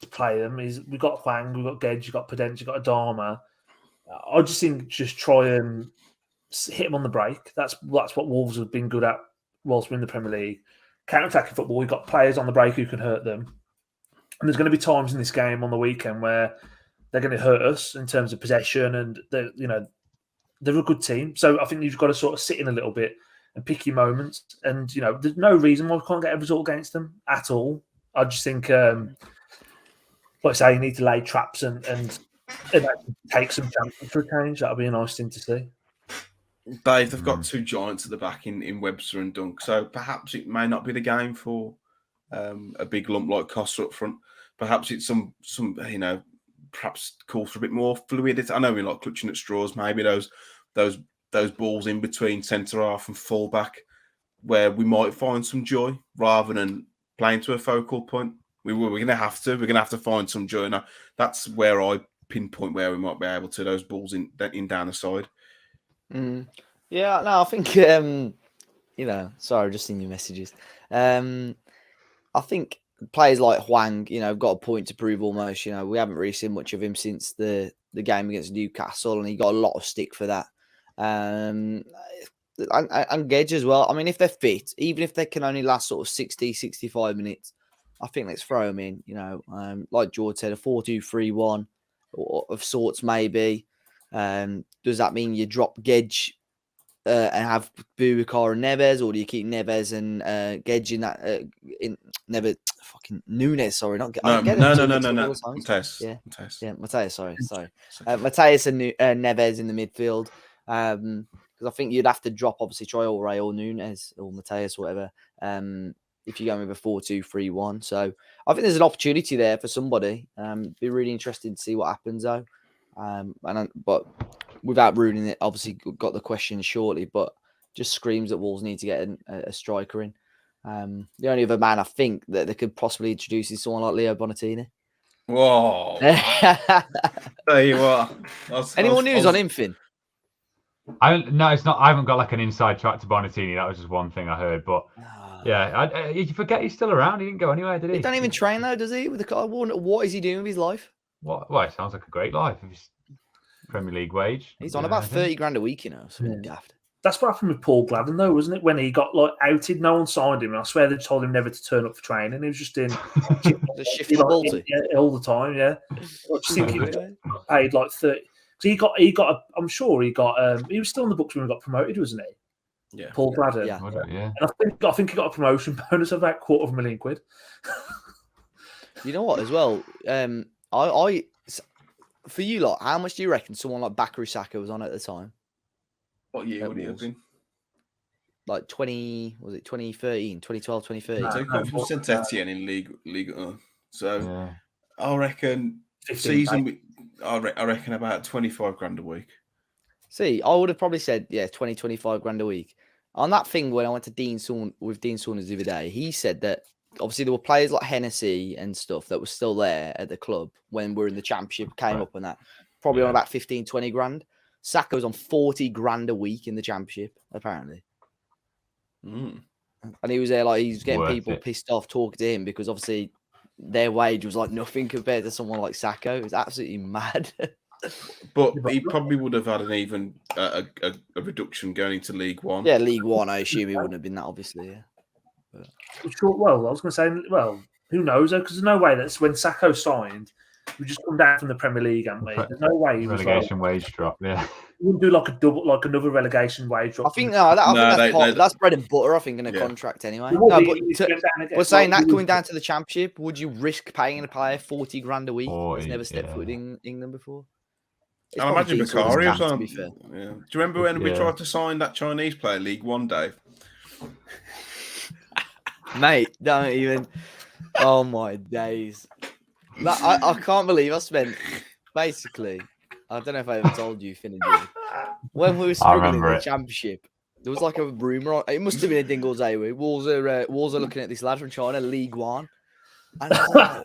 play them is we've got Hwang, we've got Gedge, you've got Podence, you've got Adama. I just think just try and hit them on the break. That's what Wolves have been good at whilst we're in the Premier League. Counter-attacking football, we've got players on the break who can hurt them. And there's going to be times in this game on the weekend where they're going to hurt us in terms of possession, and they're a good team. So I think you've got to sort of sit in a little bit and pick your moments. And there's no reason why we can't get a result against them at all. I just think, like I say, you need to lay traps and take some chances for a change. That'll be a nice thing to see. Dave, they've got two giants at the back in Webster and Dunk, so perhaps it may not be the game for a big lump like Costa up front. Perhaps it's some perhaps call for a bit more fluidity. I know we're not clutching at straws. Maybe those balls in between centre half and full back, where we might find some joy rather than playing to a focal point. We're going to have to find some joy. Now that's where I pinpoint where we might be able to those balls in down the side. Yeah, no, I think sorry, just seeing your messages. I think players like Hwang, have got a point to prove almost. We haven't really seen much of him since the game against Newcastle, and he got a lot of stick for that. And Gedge as well. I mean, if they're fit, even if they can only last sort of 60, 65 minutes, I think let's throw them in. Like Jord said, a 4-2-3-1 of sorts maybe. Does that mean you drop Gedge and have Boubacar and Neves, or do you keep Neves and Gedge in that in Neves? Fucking Nunes, sorry, not no. Mateus. Yeah, Mateus. Sorry. Mateus and Neves in the midfield. Because I think you'd have to drop obviously Traoré or Nunes or Mateus, whatever. If you're going with a 4-2-3-1, so I think there's an opportunity there for somebody. Be really interesting to see what happens though. But without ruining it, obviously got the question shortly, but just screams that Wolves need to get a striker in. The only other man I think that they could possibly introduce is someone like Leo Bonatini. Whoa! There you are. Any more news on him, Finn? No, it's not. I haven't got like an inside track to Bonatini. That was just one thing I heard, but. Yeah, you forget he's still around. He didn't go anywhere, did he? He don't even train though, does he? With the car, what is he doing with his life? Well, it sounds like a great life. He's Premier League wage. He's on about 30 grand a week, daft. That's what happened with Paul Gladden, though, wasn't it? When he got outed, no one signed him. And I swear they told him never to turn up for training. He was just in the shifty all the time. Yeah, I just think he was paid like 30. So he got. I'm sure he got. He was still in the books when he got promoted, wasn't he? Yeah, Paul Gladden. Yeah. And I think he got a promotion bonus of about £250,000. You know what? As well, I for you lot, how much do you reckon someone like Bakary Saka was on at the time? What year would he have been? Like 2013, 2012, 2013? So he come from Saint Etienne in League. So I reckon season. I reckon about 25 grand a week. See, I would have probably said 20, 25 grand a week. On that thing when I went to Dean Saunders the other day, he said that obviously there were players like Hennessy and stuff that were still there at the club when we're in the championship, came up and that, probably on about 15, 20 grand. Saka was on 40 grand a week in the championship, apparently. And he was there like, he was getting people pissed off talking to him because obviously their wage was like nothing compared to someone like Saka. It was absolutely mad. But he probably would have had an even a reduction going into League One. Yeah, League One. I assume he wouldn't have been that, obviously. Yeah. But... Sure. Well, I was going to say, who knows? Because there's no way that's when Sacco signed. We just come down from the Premier League, haven't we? There's no way he was relegation wage drop. Yeah, he wouldn't do like another relegation wage drop. I think that's bread and butter. I think in a contract anyway. We're saying that coming down to the championship, would you risk paying a player 40 grand a week? He's never stepped foot in England before. I imagine Bakary was on. Yeah. Do you remember when we tried to sign that Chinese player, League One, Dave? Mate, don't even. Oh my days! I can't believe I spent basically. I don't know if I ever told you, Finn and Jord. When we were struggling in remember the it. Championship, there was like a rumour. It must have been a Dingles Aoui. Wolves are looking at this lad from China, League One. And I was like,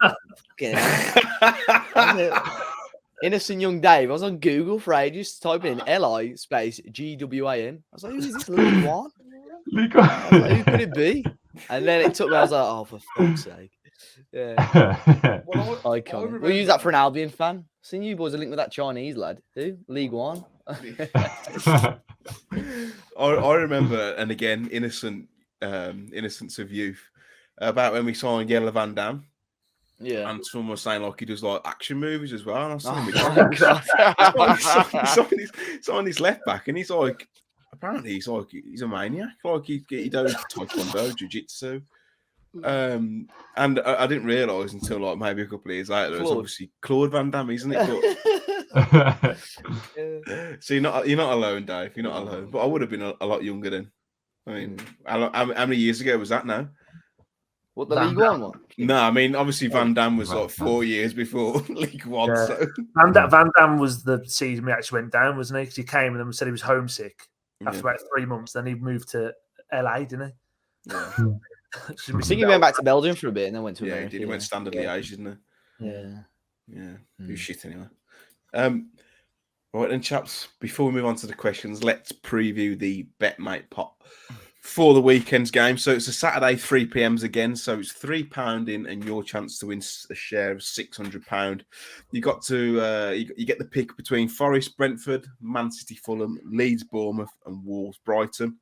fucking hell. Innocent young Dave. I was on Google for ages, typing in LI space GWAN. I was like, who is this League One? I was like, who could it be? And then it took me, I was like, oh, for fuck's sake. Yeah. Well, Iconic. We'll use that for an Albion fan. Seen you boys are linked with that Chinese lad. Who? League One. I remember, and again, innocence of youth, about when we signed Yellow Van Damme. Yeah. And someone was saying like he does like action movies as well. And I was saying, he's on his left back, and he's like, apparently he's a maniac. Like he does taekwondo, jiu-jitsu. And I didn't realise until like maybe a couple of years later, it's obviously Claude Van Damme, isn't it? But... So you're not alone, Dave. You're not alone. But I would have been a lot younger then. I mean, how many years ago was that now? What, the League One one? No, I mean, obviously Van Damme was like 4 years before League One. Yeah. So. Van Damme was the season we actually went down, wasn't he? Because he came and then said he was homesick after about 3 months. Then he moved to LA, didn't he? Yeah. I think he went back to Belgium for a bit and then went to America. Yeah, he did. He went Standard Liège, didn't he? Yeah. He was shit anyway. Right then, chaps, before we move on to the questions, let's preview the BetMate pot for the weekend's game. So it's a Saturday, 3 p.m. again. So it's £3 in and your chance to win a share of £600. You got to you get the pick between Forest, Brentford, Man City, Fulham, Leeds, Bournemouth, and Wolves, Brighton.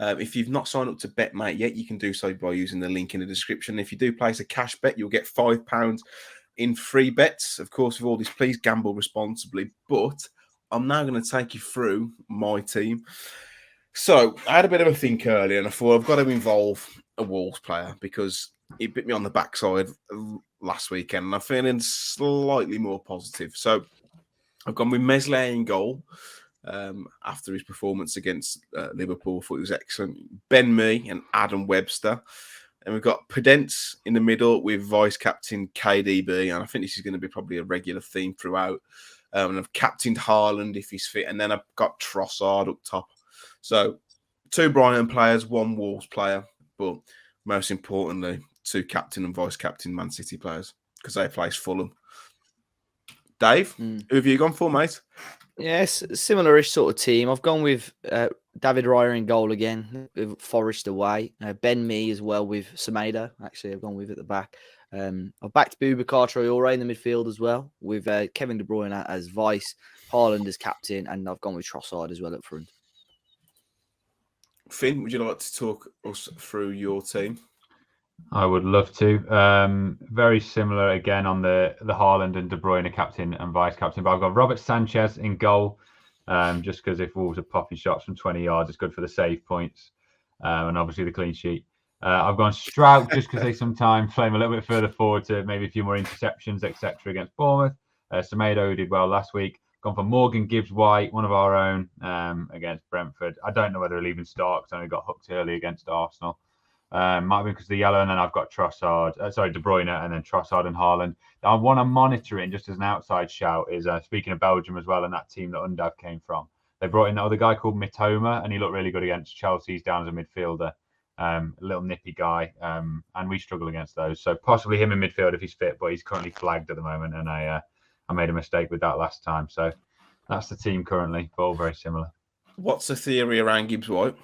If you've not signed up to BetMate yet, you can do so by using the link in the description. If you do place a cash bet, you'll get £5 in free bets. Of course, with all this, please gamble responsibly. But I'm now going to take you through my team. So I had a bit of a think earlier, and I thought I've got to involve a Wolves player because he bit me on the backside last weekend, and I'm feeling slightly more positive. So I've gone with Meslier in goal. After his performance against Liverpool, I thought it was excellent. Ben Mee and Adam Webster. And we've got Podence in the middle with vice-captain KDB. And I think this is going to be probably a regular theme throughout. And I've captained Haaland if he's fit. And then I've got Trossard up top. So 2 Brighton players, 1 Wolves player. But most importantly, 2 captain and vice-captain Man City players because they place Fulham. Dave, who have you gone for, mate? Yes, similar-ish sort of team. I've gone with David Raya in goal again, with Forest away. Ben Mee as well with Semedo. Actually, I've gone with at the back. I've backed Boubacar Traoré in the midfield as well, with Kevin De Bruyne as vice, Haaland as captain, and I've gone with Trossard as well up front. Finn, would you like to talk us through your team? I would love to. Very similar again on the Haaland and De Bruyne captain and vice captain. But I've got Robert Sanchez in goal, just because if Wolves are popping shots from 20 yards, it's good for the save points and obviously the clean sheet. I've gone Strout just because they sometimes play him a little bit further forward to maybe a few more interceptions, etc. against Bournemouth. Semedo, who did well last week. Gone for Morgan Gibbs-White, one of our own, against Brentford. I don't know whether he'll even start because I only got hooked early against Arsenal. Might be because of the yellow, and then I've got De Bruyne, and then Trossard and Haaland. The one I'm monitoring, just as an outside shout, is speaking of Belgium as well, and that team that Undav came from. They brought in that other guy called Mitoma, and he looked really good against Chelsea's down as a midfielder. A little nippy guy, and we struggle against those. So possibly him in midfield if he's fit, but he's currently flagged at the moment, and I made a mistake with that last time. So that's the team currently, but all very similar. What's the theory around Gibbs-White?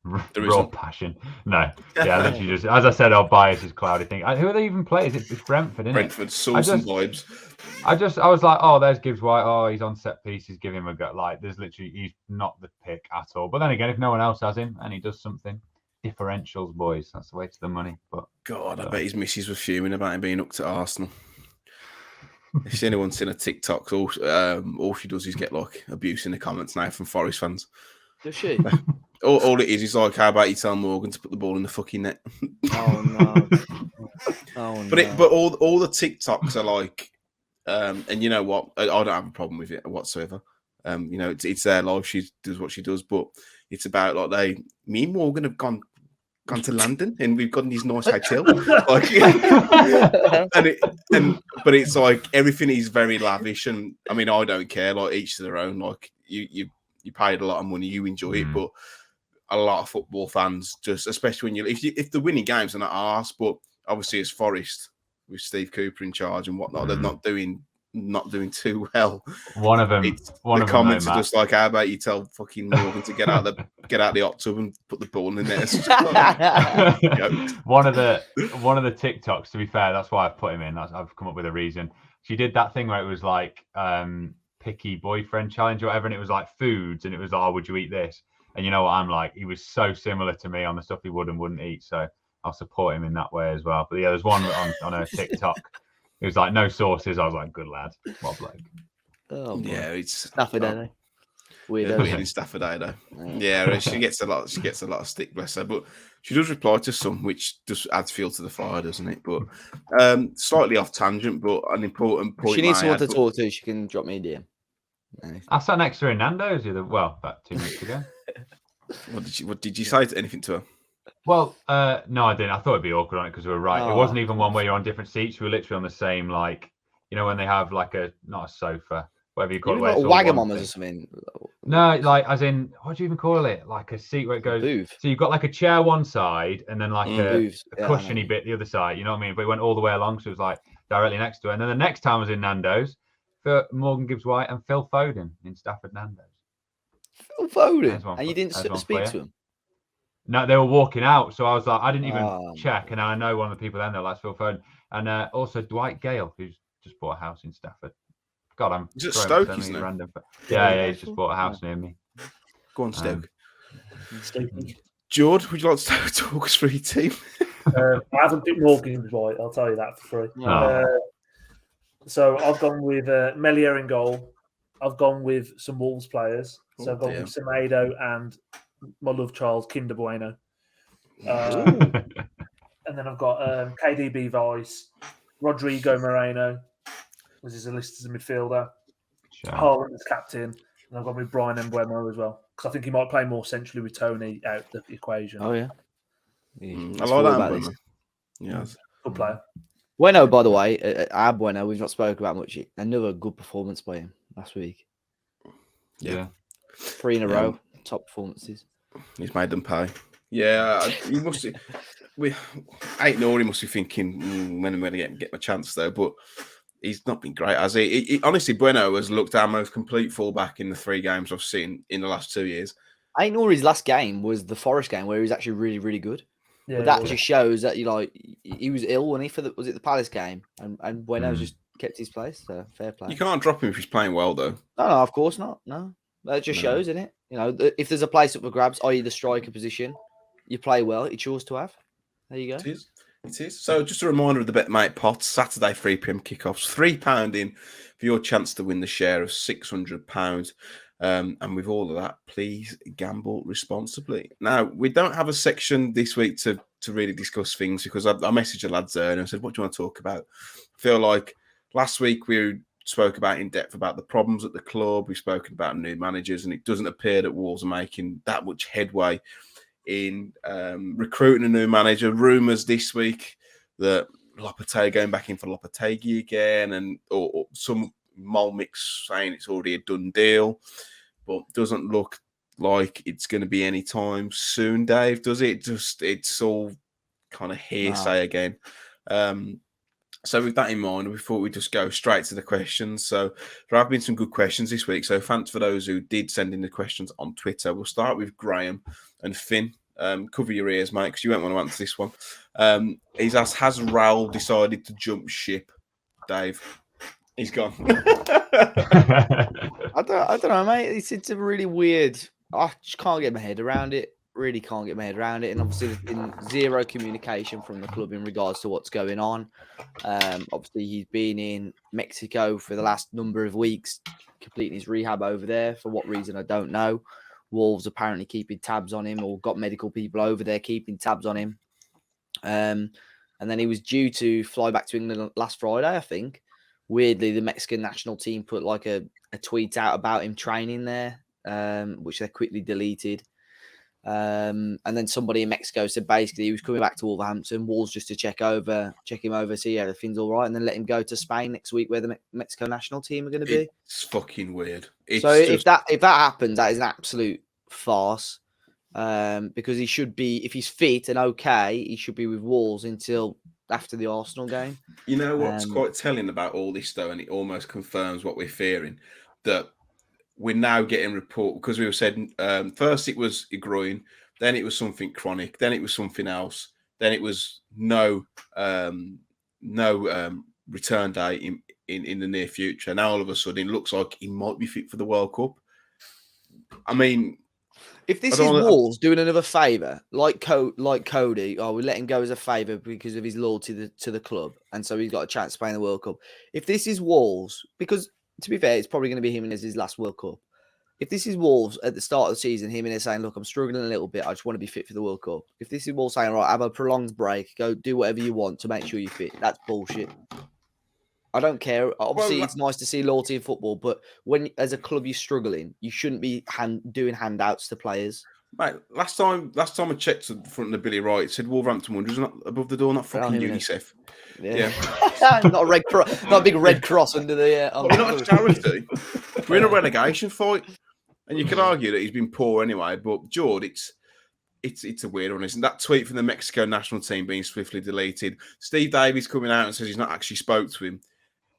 Raw passion. No. Yeah, literally just, as I said, our bias is cloudy thing. Who are they even play? It's Brentford, isn't Brentford, it? Sauce and vibes. I was like, oh, there's Gibbs-White. Oh, he's on set pieces. Give him a go. Like, he's not the pick at all. But then again, if no one else has him and he does something, differentials, boys. That's the way to the money. But God, I bet his missus was fuming about him being hooked at Arsenal. If anyone's seen a TikTok, all she does is get like abuse in the comments now from Forest fans. Does she? All it is like, how about you tell Morgan to put the ball in the fucking net? Oh no! But all the TikToks are like, and you know what? I don't have a problem with it whatsoever. You know, it's their life. She does what she does, but it's about like me and Morgan have gone gone to London and we've got these nice hotel. Like, but it's like everything is very lavish, and I mean, I don't care. Like, each to their own. Like, you paid a lot of money, you enjoy it, but a lot of football fans just, especially when if the winning games are not arse, but obviously it's Forest with Steve Cooper in charge and whatnot, they're not doing too well. One of them. The comments are just like, "How about you tell fucking Morgan to get out the hot tub and put the ball in there?" One of the TikToks. To be fair, that's why I've put him in. I've come up with a reason. She did that thing where it was like picky boyfriend challenge or whatever, and it was like foods, and it was, "Oh, would you eat this?" And you know what I'm like? He was so similar to me on the stuff he would and wouldn't eat. So I'll support him in that way as well. But yeah, there's one on a TikTok. It was like no sauces. I was like, good lad. What a bloke. Oh, yeah, it's Stafford, eh? Weird in Stafford, though. Yeah, she gets a lot of stick, bless her. But she does reply to some, which just adds fuel to the fire, doesn't it? But slightly off tangent, but an important point. She needs someone to talk to. She can drop me a DM. I sat next to her in Nando's about 2 weeks ago. What did you say anything to her? Well, no, I didn't. I thought it'd be awkward on it because we were right. It wasn't even one where you're on different seats. We were literally on the same, like, you know, when they have like not a sofa, whatever you call it. Wagamamas or something. No, like as in, what do you even call it? Like a seat where it goes. Booth. So you've got like a chair one side and then like a cushiony bit the other side. You know what I mean? But it went all the way along, so it was like directly next to her. And then the next time I was in Nando's for Morgan Gibbs-White and Phil Foden in Stafford Nando's. Phil Foden, and you didn't speak to him. No, they were walking out, so I was like, I didn't even check, and I know one of the people then. They're like Phil Foden, and also Dwight Gale, who's just bought a house in Stafford. God, I'm just Stoke, isn't it? Random, but yeah, he's just bought a house near me. Go on, Stoke. Jord, would you like to talk us through your team? I haven't picked Morgan right. I'll tell you that for free. So I've gone with Melier in goal. I've gone with some Wolves players. So I've gone with Semedo and my love child, Kinder Bueno. And then I've got KDB Vice, Rodrigo Moreno, which is a list as a midfielder, Haaland as captain, and I've gone with Brian Mbeumo as well, because I think he might play more centrally with Tony out the equation. Oh, yeah. I like that Mbeumo. Yes. Good player. Bueno, by the way, our Bueno, we've not spoken about much. Another good performance by him last week. Yeah. 3 in a row, top performances. He's made them pay. Yeah, he must. Ain't Nori must be thinking when I get my chance though, but he's not been great, has he? Honestly, Bueno has looked our most complete fullback in the 3 games I've seen in the last 2 years. Ain't Nori's last game was the Forest game where he was actually really, really good. Yeah, but that just shows that he was ill when was it the Palace game, and Bueno just kept his place. So fair play. You can't drop him if he's playing well though. No, of course not. No. That just shows, isn't it? You know, if there's a place up for grabs, i.e. the striker position, you play well, it's yours to have. There you go. It is. So just a reminder of the BetMate pot, Saturday 3 p.m. kickoffs, £3 in for your chance to win the share of £600. And with all of that, please gamble responsibly. Now, we don't have a section this week to really discuss things because I messaged the lads there and I said, what do you want to talk about? I feel like last week we spoke about in depth about the problems at the club. We've spoken about new managers, and it doesn't appear that Wolves are making that much headway in recruiting a new manager. Rumours this week that Lopetegui going back in for Lopetegui again, and or some mole mix saying it's already a done deal, but doesn't look like it's going to be any time soon, Dave, does it? It's all kind of hearsay again. So with that in mind, we thought we'd just go straight to the questions. So there have been some good questions this week. So thanks for those who did send in the questions on Twitter. We'll start with Graham and Finn. Cover your ears, mate, because you won't want to answer this one. He's asked, has Raul decided to jump ship? Dave, he's gone. I don't know, mate. It's a really weird. I just can't get my head around it. Really can't get my head around it. And obviously there's been zero communication from the club in regards to what's going on. Obviously he's been in Mexico for the last number of weeks, completing his rehab over there. For what reason, I don't know. Wolves apparently keeping tabs on him, or got medical people over there keeping tabs on him. And then he was due to fly back to England last Friday, I think. Weirdly, the Mexican national team put like a tweet out about him training there, which they quickly deleted. And then somebody in Mexico said basically he was coming back to Wolverhampton, Wolves just to check him over, see everything's all right, and then let him go to Spain next week, where the Mexico national team are going to be. It's fucking weird. If that happens, that is an absolute farce. Because he should be, if he's fit and okay, he should be with Wolves until after the Arsenal game. You know what's quite telling about all this, though, and it almost confirms what we're fearing, that we're now getting report, because we were said first it was a groin, then it was something chronic, then it was something else, then it was no return date in the near future. Now all of a sudden it looks like he might be fit for the World Cup. I mean, if this is Wolves doing another favour, like Cody, we let him go as a favour because of his loyalty to the club, and so he's got a chance to play in the World Cup. If this is Wolves, because to be fair, it's probably going to be Jimenez's last World Cup. If this is Wolves at the start of the season, Jimenez saying, look, I'm struggling a little bit, I just want to be fit for the World Cup. If this is Wolves saying, right, have a prolonged break, go do whatever you want to make sure you're fit, that's bullshit. I don't care. Obviously, it's nice to see loyalty in football, but when, as a club, you're struggling, you shouldn't be doing handouts to players. Mate, last time I checked the front of the Billy Wright, it said Wolverhampton Wanderers, not above the door, not fucking UNICEF. Yeah. Not a red cross, not a big red cross under the. We're not a charity. We're in a relegation fight, and you could argue that he's been poor anyway. But Jord, it's a weird one, isn't that tweet from the Mexico national team being swiftly deleted? Steve Davies coming out and says he's not actually spoke to him.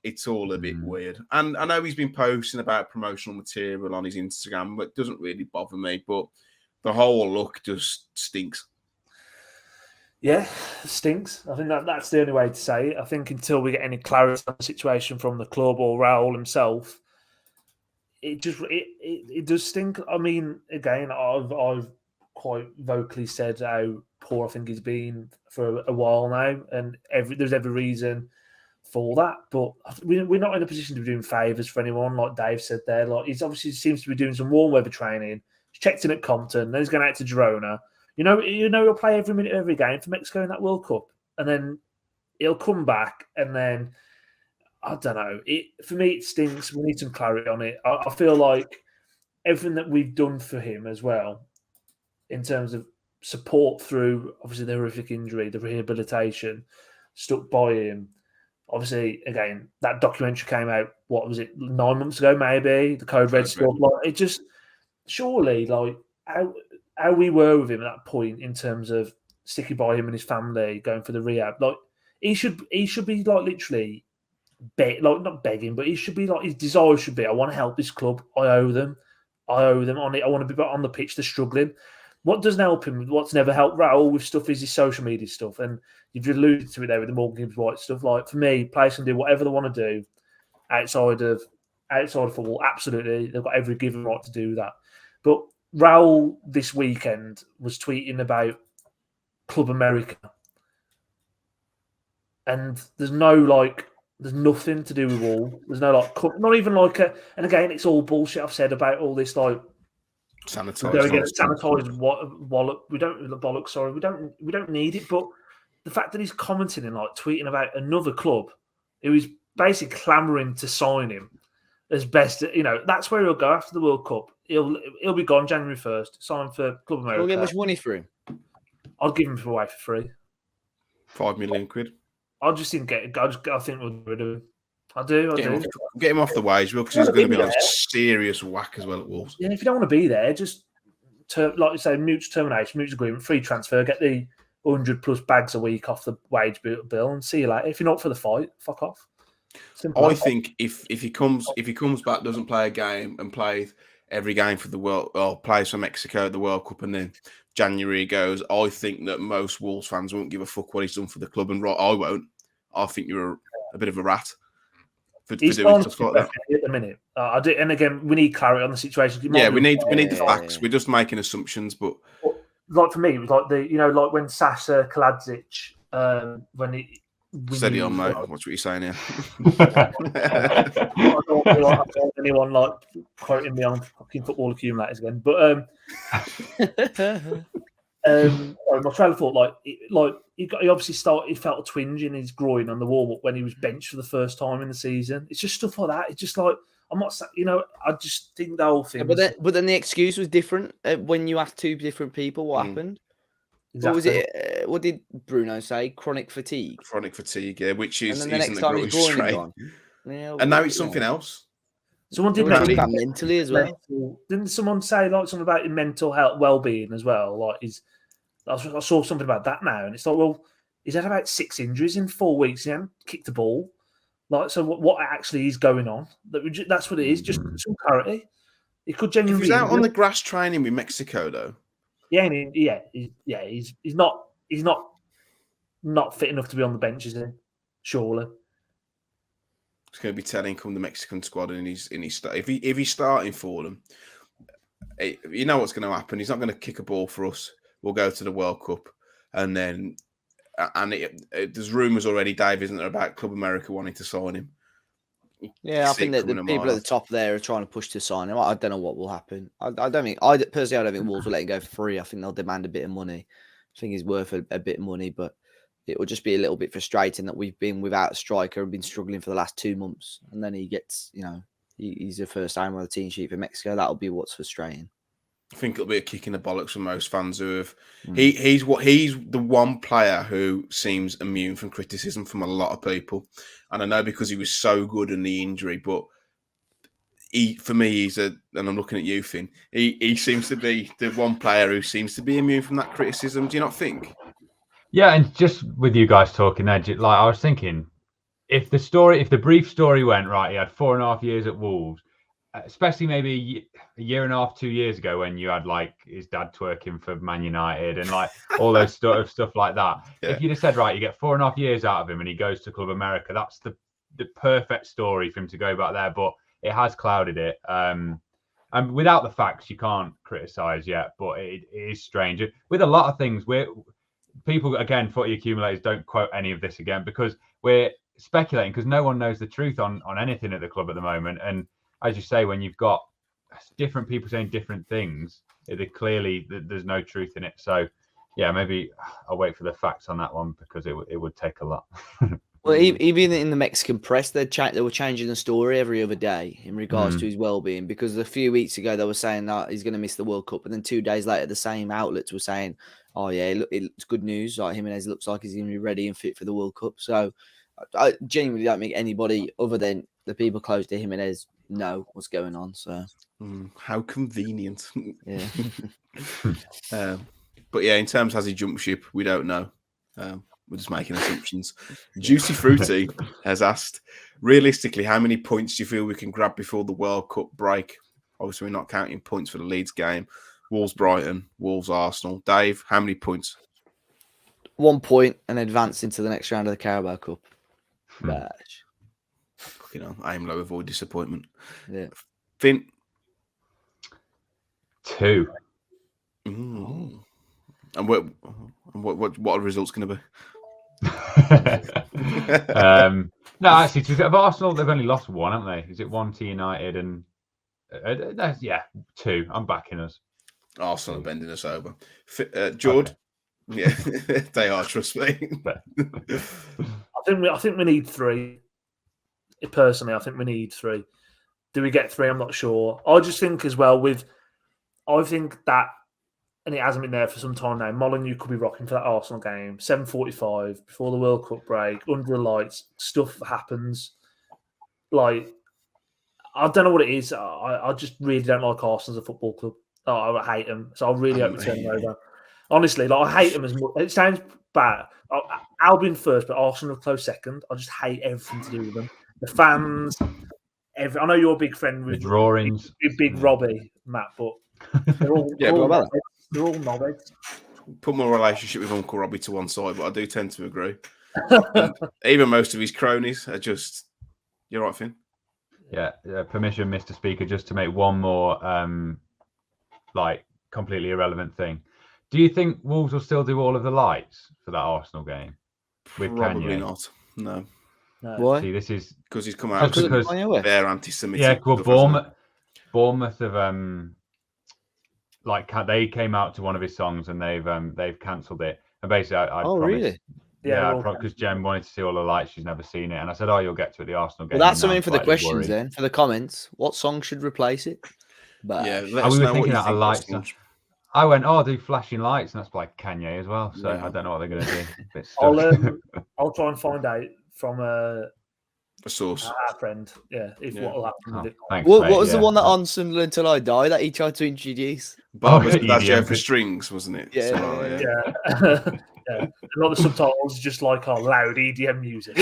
It's all a bit weird. And I know he's been posting about promotional material on his Instagram, but it doesn't really bother me. But the whole look just stinks. Yeah, stinks. I think that's the only way to say it. I think until we get any clarity on the situation from the club or Raul himself, it does stink. I mean, again, I've quite vocally said how poor I think he's been for a while now, and there's every reason for that, but we're not in a position to be doing favours for anyone, like Dave said there. Like, he's obviously seems to be doing some warm weather training. He's checked in at Compton, then he's going out to Girona. You know, he'll play every minute, every game for Mexico in that World Cup, and then he'll come back, and then I don't know. For me, it stinks. We need some clarity on it. I feel like everything that we've done for him as well, in terms of support through obviously the horrific injury, the rehabilitation, stuck by him. Obviously, again, that documentary came out, what was it, 9 months ago, maybe? The Code Red stuff. Like, it just, surely, like, how we were with him at that point in terms of sticking by him and his family, going for the rehab, like, he should be, like, literally, not begging, but he should be, like, his desire should be, I want to help this club. I owe them on it. I want to be on the pitch. They're struggling. What doesn't help him, what's never helped Raul with stuff is his social media stuff. And you've alluded to it there with the Morgan Gibbs White stuff. Like, for me, players can do whatever they want to do outside of football. Absolutely. They've got every given right to do that. But Raul this weekend was tweeting about Club America. And there's nothing to do with all. There's no, not even and again, it's all bullshit I've said about all this, sanitized wallet. We don't need it. But the fact that he's commenting and tweeting about another club who is basically clamoring to sign him as best, that's where he'll go after the World Cup. He'll be gone January 1st, signed for Club America. We'll get much money for him. I'd give him away for free. 5 million quid. I just didn't get it. I think we'll get rid of him. I do. Get him off the wage, because he's going to be on a serious whack as well at Wolves. Yeah, if you don't want to be there, just like you say, mutual termination, mutual agreement, free transfer, get the 100+ bags a week off the wage bill, and see you later. If you're not for the fight, fuck off. Simple. I think if he comes back, doesn't play a game, and plays every game for the world, or plays for Mexico at the World Cup, and then January goes, I think that most Wolves fans won't give a fuck what he's done for the club, and I won't. I think you're a bit of a rat. He's doing stuff like that at the minute. And again, we need clarity on the situation. Yeah, we need the facts. We're just making assumptions, but like for me, it was like when Sasha Kaladzic, when he steady on, mate. What's what you're saying here? I don't want anyone quoting me on fucking football accumulators again, but my trailer thought he obviously he felt a twinge in his groin on the warm up when he was benched for the first time in the season. It's just stuff like that. It's just I I'm not, I just think the whole thing. But then the excuse was different when you asked two different people what happened. Exactly. What was it? What did Bruno say? Chronic fatigue. Chronic fatigue, yeah, which is and then the next time his groin had gone. Yeah, and now it's something else. Someone did mention about mentally as well. Didn't someone say like something about mental health, well-being as well? Like I saw something about that now, and it's like, well, he's had about 6 injuries in 4 weeks. He hasn't kicked the ball. Like, so what actually is going on? That's what it is. Just some clarity. He could genuinely. If he's out on the grass training with Mexico, though. Yeah, he's not fit enough to be on the bench, is he? Surely. It's going to be telling come the Mexican squad in his if he's starting for them, you know what's going to happen. He's not going to kick a ball for us. We'll go to the World Cup, and then there's rumours already, Dave, isn't there, about Club America wanting to sign him? Yeah, I think that the people at the top there are trying to push to sign him. I don't know what will happen. I don't think Wolves will let him go free. I think they'll demand a bit of money. I think he's worth a bit of money, but it will just be a little bit frustrating that we've been without a striker and been struggling for the last 2 months, and then he gets, he's the first time on the team sheet for Mexico. That'll be what's frustrating. I think it'll be a kick in the bollocks for most fans who have. He's the one player who seems immune from criticism from a lot of people, and I know because he was so good in the injury. But for me, and I'm looking at you, Finn. He seems to be the one player who seems to be immune from that criticism. Do you not think? Yeah, and just with you guys talking there, like I was thinking, if the brief story went right, he had 4.5 years at Wolves. Especially maybe a year and a half, 2 years ago, when you had like his dad twerking for Man United and like all those stuff like that. Yeah. If you'd have said, right, you get 4.5 years out of him and he goes to Club America, that's the perfect story for him to go back there. But it has clouded it. And without the facts, you can't criticise yet. But it is strange. With a lot of things, people, again, footy accumulators, don't quote any of this again because we're speculating because no one knows the truth on anything at the club at the moment. And as you say, when you've got different people saying different things, there's no truth in it. So, yeah, maybe I'll wait for the facts on that one because it would take a lot. Well, even in the Mexican press, they were changing the story every other day in regards to his well-being because a few weeks ago they were saying that he's going to miss the World Cup, and then 2 days later the same outlets were saying, "Oh yeah, look, it's good news. Like Jimenez looks like he's going to be ready and fit for the World Cup." So, I genuinely don't think anybody other than the people close to Jimenez know what's going on. So how convenient. Yeah. But yeah, in terms has he jumped ship, we don't know. We're just making assumptions. Juicy Fruity has asked, realistically, how many points do you feel we can grab before the World Cup break? Obviously, we're not counting points for the Leeds game. Wolves Brighton, Wolves Arsenal. Dave, how many points? 1 point and advance into the next round of the Carabao Cup. Bash. Aim low, avoid disappointment. Yeah. Finn? 2. And what are the results going to be? No, actually, of Arsenal, they've only lost 1, haven't they? Is it 1 to United and 2? I'm backing us. Arsenal are bending us over. Jord? Okay. Yeah, they are. Trust me. I think we need 3. Personally, I think we need 3. Do we get 3? I'm not sure. I just think as well I think that, and it hasn't been there for some time now, Molyneux could be rocking for that Arsenal game. 7:45 before the World Cup break, under the lights, stuff happens. Like, I don't know what it is. I just really don't like Arsenal as a football club. I hate them. So I really hope we turn them over. Honestly, I hate them as much. It sounds bad. Albion first, but Arsenal close second. I just hate everything to do with them. The fans, I know you're a big friend with the drawings. Big Robbie, Matt, but they're all knobheads. Put my relationship with Uncle Robbie to one side, but I do tend to agree. Even most of his cronies are just. You're right, Finn. Yeah, permission, Mr. Speaker, just to make one more completely irrelevant thing. Do you think Wolves will still do all of the lights for that Arsenal game? Probably not. No. Why? See, this is because he's come out because they're anti-Semitic. Yeah, well, Bournemouth have they came out to one of his songs and they've cancelled it. And basically, I promised. Really? Yeah, because Jen wanted to see all the lights. She's never seen it, and I said, "Oh, you'll get to it at the Arsenal game." Well, that's and now something I'm for the slightly questions worried. then. For the comments, what song should replace it? But Yeah, let we us were know what thinking you out think. of lights. I went, "Oh, do flashing lights," and that's by Kanye as well. So Yeah. I don't know what they're going to do. A bit stuck. I'll try and find out from a source. Our friend, if what will happen with it. Thanks, what mate, was the one that on Sunderland Till I Die that he tried to introduce? Barbara's EDM for strings, wasn't it? Yeah. Yeah. A lot of subtitles just like our loud EDM music.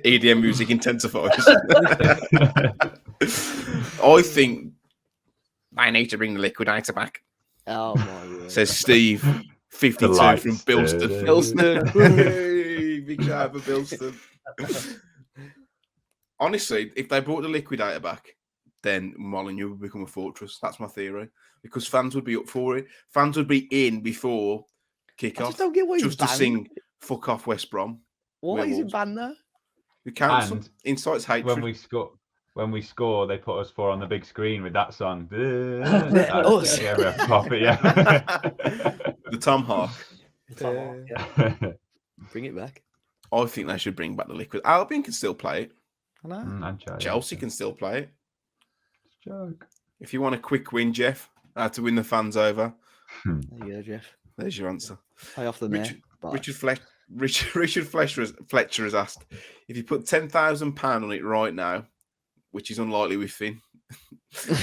EDM music intensifies. I think I need to bring the liquidator back. Oh my word. Says Steve, 52 from Bilston. Hey, big shout out for Bilston. Honestly, if they brought the liquidator back, then Molineux would become a fortress. That's my theory. Because fans would be up for it. Fans would be in before kick-off. I just don't get why he's to sing "Fuck Off West Brom." Why is it banned there? The council incites hatred. When we score, they put us 4 on the big screen with that song. Us. Yeah, we're pop it, The Tom Hawk. Bring it back. I think they should bring back the liquid. Albion can still play it. I know. Chelsea can still play it. Joke. If you want a quick win, Jeff, how to win the fans over. There you go, Jeff. There's your answer. Pay off the Richard Fletcher has asked, if you put £10,000 on it right now, which is unlikely with Finn,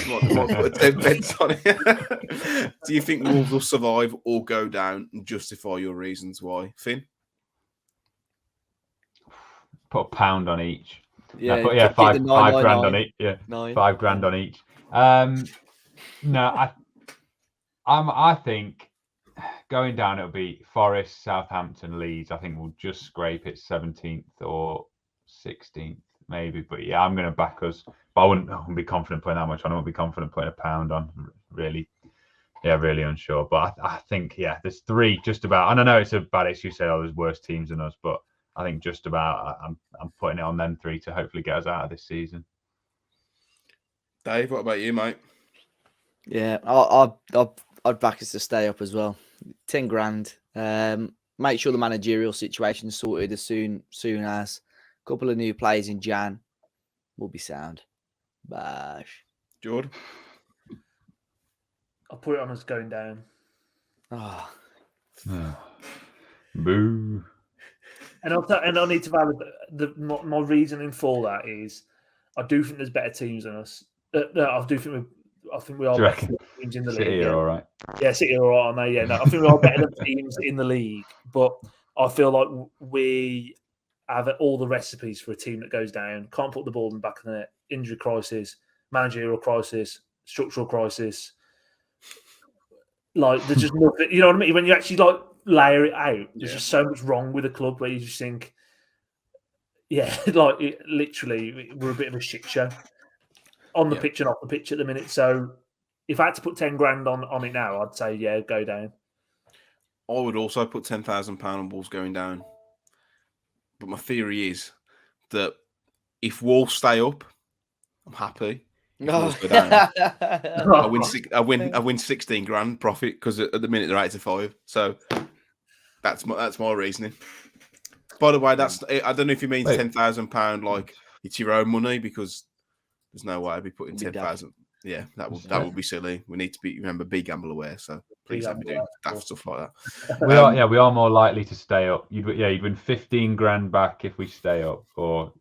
what 10 bets on it? Do you think Wolves will survive or go down, and justify your reasons why? Finn? Put £1 on each. Yeah, no, five grand on each. Yeah, 5 grand on each. No, I think going down it'll be Forest, Southampton, Leeds. I think we'll just scrape it 17th or 16th maybe. But yeah, I'm going to back us. But I wouldn't be confident putting that much on. I wouldn't be confident putting £1 on. Really, really unsure. But I think there's 3 just about. And I know it's a bad excuse to say there's worse teams than us, but I think just about I'm putting it on them 3 to hopefully get us out of this season. Dave, what about you, mate? Yeah, I'd back us to stay up as well. 10 grand. Make sure the managerial situation is sorted as soon as. A couple of new players in Jan will be sound. Bash. Jord? I'll put it on us going down. Oh. Boo. And I need to validate my reasoning for that is I do think there's better teams than us. I think we are better teams in the league. City are all right. Yeah, City are all right on there. Yeah, no, I think we are better than teams in the league, but I feel like we have all the recipes for a team that goes down. Can't put the ball in the back of the net. Injury crisis, managerial crisis, structural crisis. Like there's just nothing. You know what I mean? When you actually layer it out, there's just so much wrong with the club where you just think, literally, we're a bit of a shit show on the pitch and off the pitch at the minute. So if I had to put 10 grand on it now, I'd say, go down. I would also put £10,000 on Wolves going down. But my theory is that if Wolves stay up, I'm happy. If Wolves go down, I win 16 grand profit because at the minute they're 8 to 5. So that's my reasoning. By the way, I don't know if you mean £10,000 like it's your own money, because there's no way I'd be putting 10,000. Yeah, that would be silly. We need to be gamble aware. So please don't be doing daft stuff like that. We are more likely to stay up. You'd win 15 grand back if we stay up, or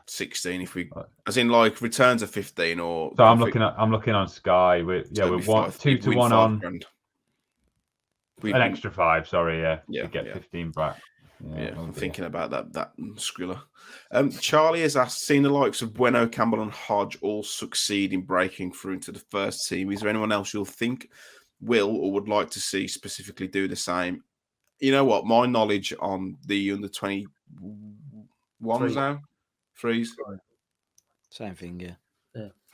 16 if we, as in like returns of 15 or. So I'm looking on Sky. We're 2 to 1 on. An extra 5. Sorry, to get 15 back. I'm thinking about that Skrilla. Charlie has asked, seen the likes of Bueno, Campbell and Hodge all succeed in breaking through into the first team. Is there anyone else you'll think will or would like to see specifically do the same? You know what? My knowledge on the under 21s now, 3s. Same thing, yeah.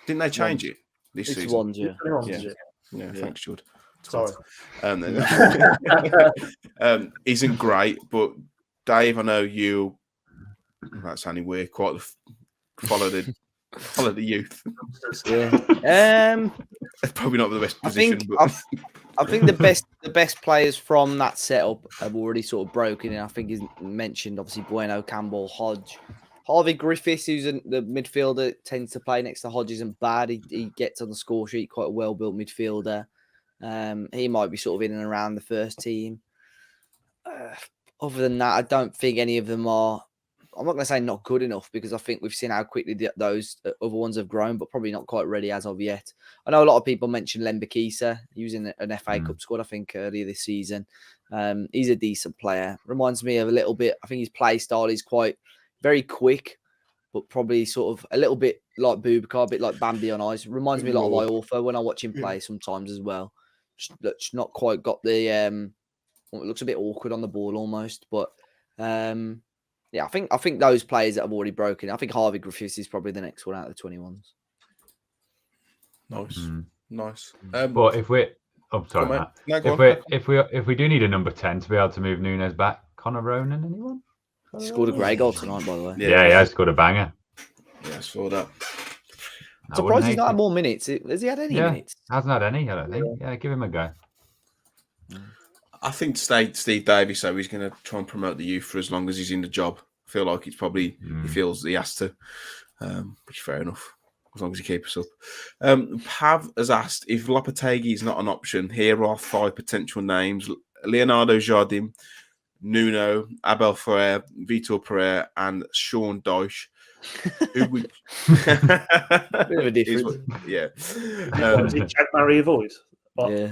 Didn't they change it this it's season? Ones, Yeah, thanks, Jord. Sorry. Isn't great, but Dave, I know you. That's sounding weird. Quite follow the youth. Yeah. Probably not the best position. I think the best players from that setup have already sort of broken in. I think he's mentioned obviously Bueno, Campbell, Hodge. Harvey Griffiths, who's the midfielder, tends to play next to Hodge, isn't bad. He gets on the score sheet, quite a well-built midfielder. He might be sort of in and around the first team. Other than that, I don't think any of them are. I'm not going to say not good enough because I think we've seen how quickly those other ones have grown, but probably not quite ready as of yet. I know a lot of people mentioned Lembakisa. He was in an FA Cup squad, I think, earlier this season. He's a decent player. Reminds me of a little bit. I think his play style is quite very quick, but probably sort of a little bit like Boubacar, a bit like Bambi on ice. Reminds me a lot of Iorfa when I watch him play sometimes as well. Just not quite got the. It looks a bit awkward on the ball almost, but. Yeah, I think those players that have already broken. I think Harvey Griffiths is probably the next one out of the 21s. Nice. But if we're, sorry, Matt. No, if we do need a number 10 to be able to move Nunes back, Connor Ronan, anyone? He scored a great goal tonight, by the way. Yeah, he has scored a banger. Yeah, I saw that. Surprised he's not had more minutes. Has he had any minutes? Hasn't had any, I don't think. Yeah, give him a go. I think Steve Davies, so he's going to try and promote the youth for as long as he's in the job. I feel like it's probably, he feels he has to, which is fair enough, as long as he keeps us up. Pav has asked, if Lopetegui is not an option, here are 5 potential names. Leonardo Jardim, Nuno, Abel Ferrer, Vitor Pereira, and Sean Dyche. Who would... Bit of a difference. Yeah. Is it Jack Maria voice? Yeah.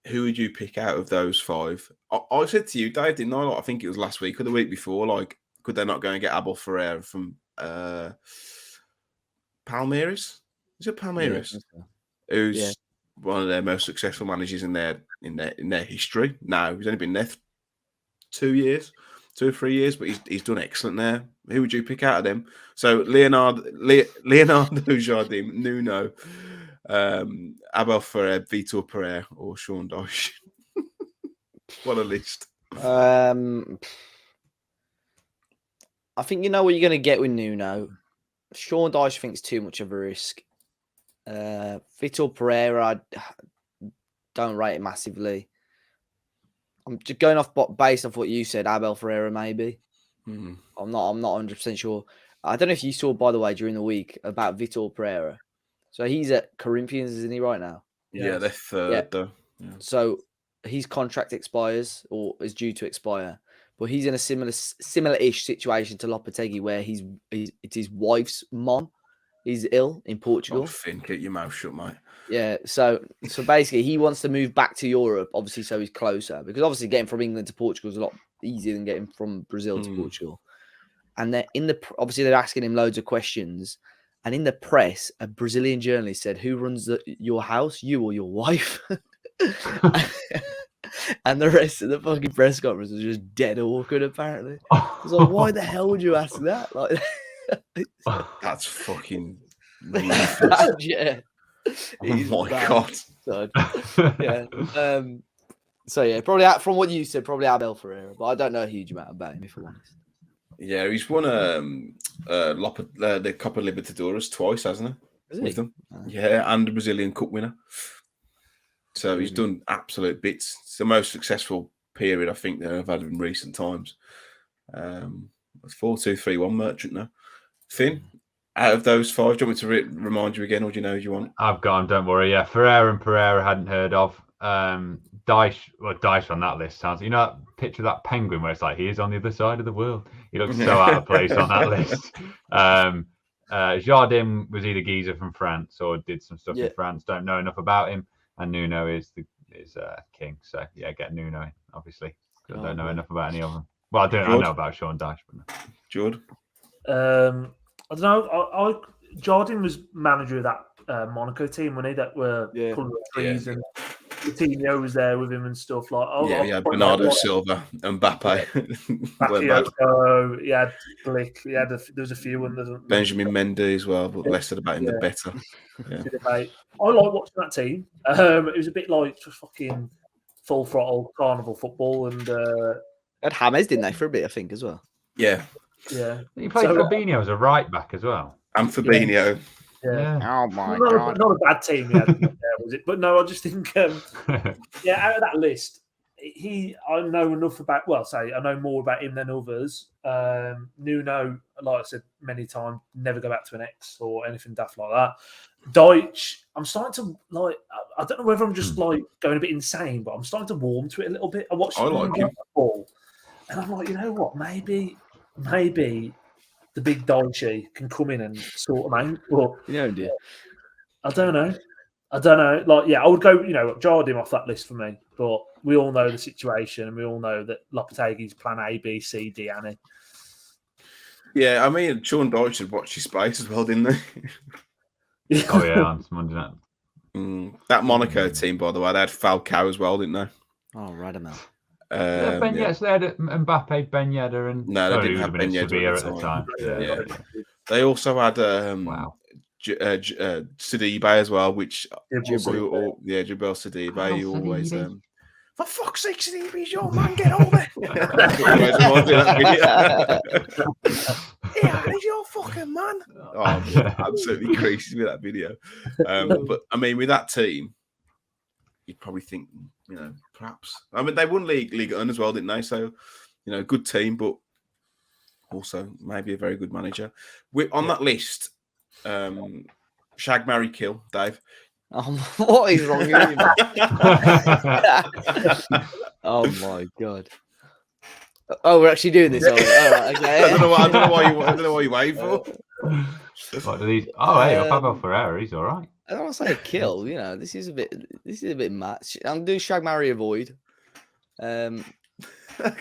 Who would you pick out of those 5? I said to you, Dave, didn't I? I think it was last week or the week before. Like, could they not go and get Abel Ferreira from Palmeiras? Is it Palmeiras? Yeah, who's one of their most successful managers in their history? No, he's only been there 2 or 3 years, but he's done excellent there. Who would you pick out of them? So Leonardo Jardim, Nuno. Abel Ferrer, Vitor Pereira, or Sean Dyche. What a list. I think you know what you're going to get with Nuno. Sean Dyche thinks too much of a risk. Vitor Pereira, I don't rate it massively. I'm just going off based off what you said. Abel Ferreira, maybe. I'm not 100% sure. I don't know if you saw, by the way, during the week about Vitor Pereira. So he's at Corinthians, isn't he, right now? Yeah, they're third, though. Yeah. So his contract expires or is due to expire, but he's in a similar-ish situation to Lopetegui, where it's his wife's mom. He's ill in Portugal. Finn, get your mouth shut, mate. Yeah, so basically he wants to move back to Europe, obviously, so he's closer. Because obviously getting from England to Portugal is a lot easier than getting from Brazil to Portugal. And obviously they're asking him loads of questions. And in the press, a Brazilian journalist said, "Who runs your house, you or your wife?" And the rest of the fucking press conference was just dead awkward, apparently. I was like, why the hell would you ask that? Like, that's fucking yeah. Oh my God. So yeah, probably from what you said, probably Abel Ferreira, but I don't know a huge amount about him, if I'm honest. Yeah, he's won the Copa Libertadores twice, hasn't he? With them. Yeah, and a Brazilian Cup winner. So he's done absolute bits. It's the most successful period I think they've had in recent times. 4-2-3-1 Merchant now. Finn, out of those 5, do you want me to remind you again, or do you know who you want? I've got him, don't worry. Yeah, Ferreira and Pereira hadn't heard of. Dyche on that list sounds. You know that picture of that penguin where it's like he is on the other side of the world. He looks so out of place on that list. Jardim was either geezer from France or did some stuff in France. Don't know enough about him. And Nuno is king. So yeah, get Nuno in, obviously. I don't know enough about any of them. Well, I know about Sean Dyche. But no. Jord? I don't know. Jordan was manager of that Monaco team, wasn't he? That were pulling the trees and Coutinho was there with him and stuff like. He had Bernardo Silva and Mbappe. He had Blick. There was a few ones. Benjamin Mendy as well, but less said about him, the better. Yeah. I like watching that team. It was a bit like fucking full throttle carnival football, and had James, didn't they, for a bit? I think as well. Yeah. Yeah. He played Fabinho as a right back as well. And Fabinho. Yeah. Oh my not, god. not a bad team he had there, was it? But no, I just think, out of that list, I know enough about. Well, say I know more about him than others. Nuno, like I said many times, never go back to an ex or anything daft like that. Deutsch, I'm starting to like. I don't know whether I'm just like going a bit insane, but I'm starting to warm to it a little bit. I watched football, and I'm like, you know what? Maybe the big Deutsche can come in and sort them out. But Dear. I don't know. Like, yeah, I would go, Jord him off that list for me. But we all know the situation, and we all know that Lopetegui's plan A, B, C, D, and E. Yeah, I mean, Sean Dyche had watched his space as well, didn't they? Oh yeah, on Monday night. That Monaco team, by the way, they had Falcao as well, didn't they? Oh, Radamel. Ben Yedder, so they had Mbappe, Ben Yedder, and no, they didn't have Ben Yedder at the time. Yeah. They also had Sidibe as well, which Jibril Sidibe, you always for fuck's sake, Sidibe's your man, get over. Yeah, he's your fucking man. Oh, absolutely crazy with that video. But I mean, with that team, you'd probably think, perhaps. I mean, they won League One as well, didn't they? So, good team, but also maybe a very good manager. On that list, Shag, Marry, Kill, Dave. Oh, what is wrong with you, man? Oh my god. Oh, we're actually doing this. All right, okay. I don't know why you wait for. What do these? Oh, hey, Pablo Ferreira, he's all right. I don't want to say kill. This is a bit much. I'm doing Shag, Marry, Avoid. I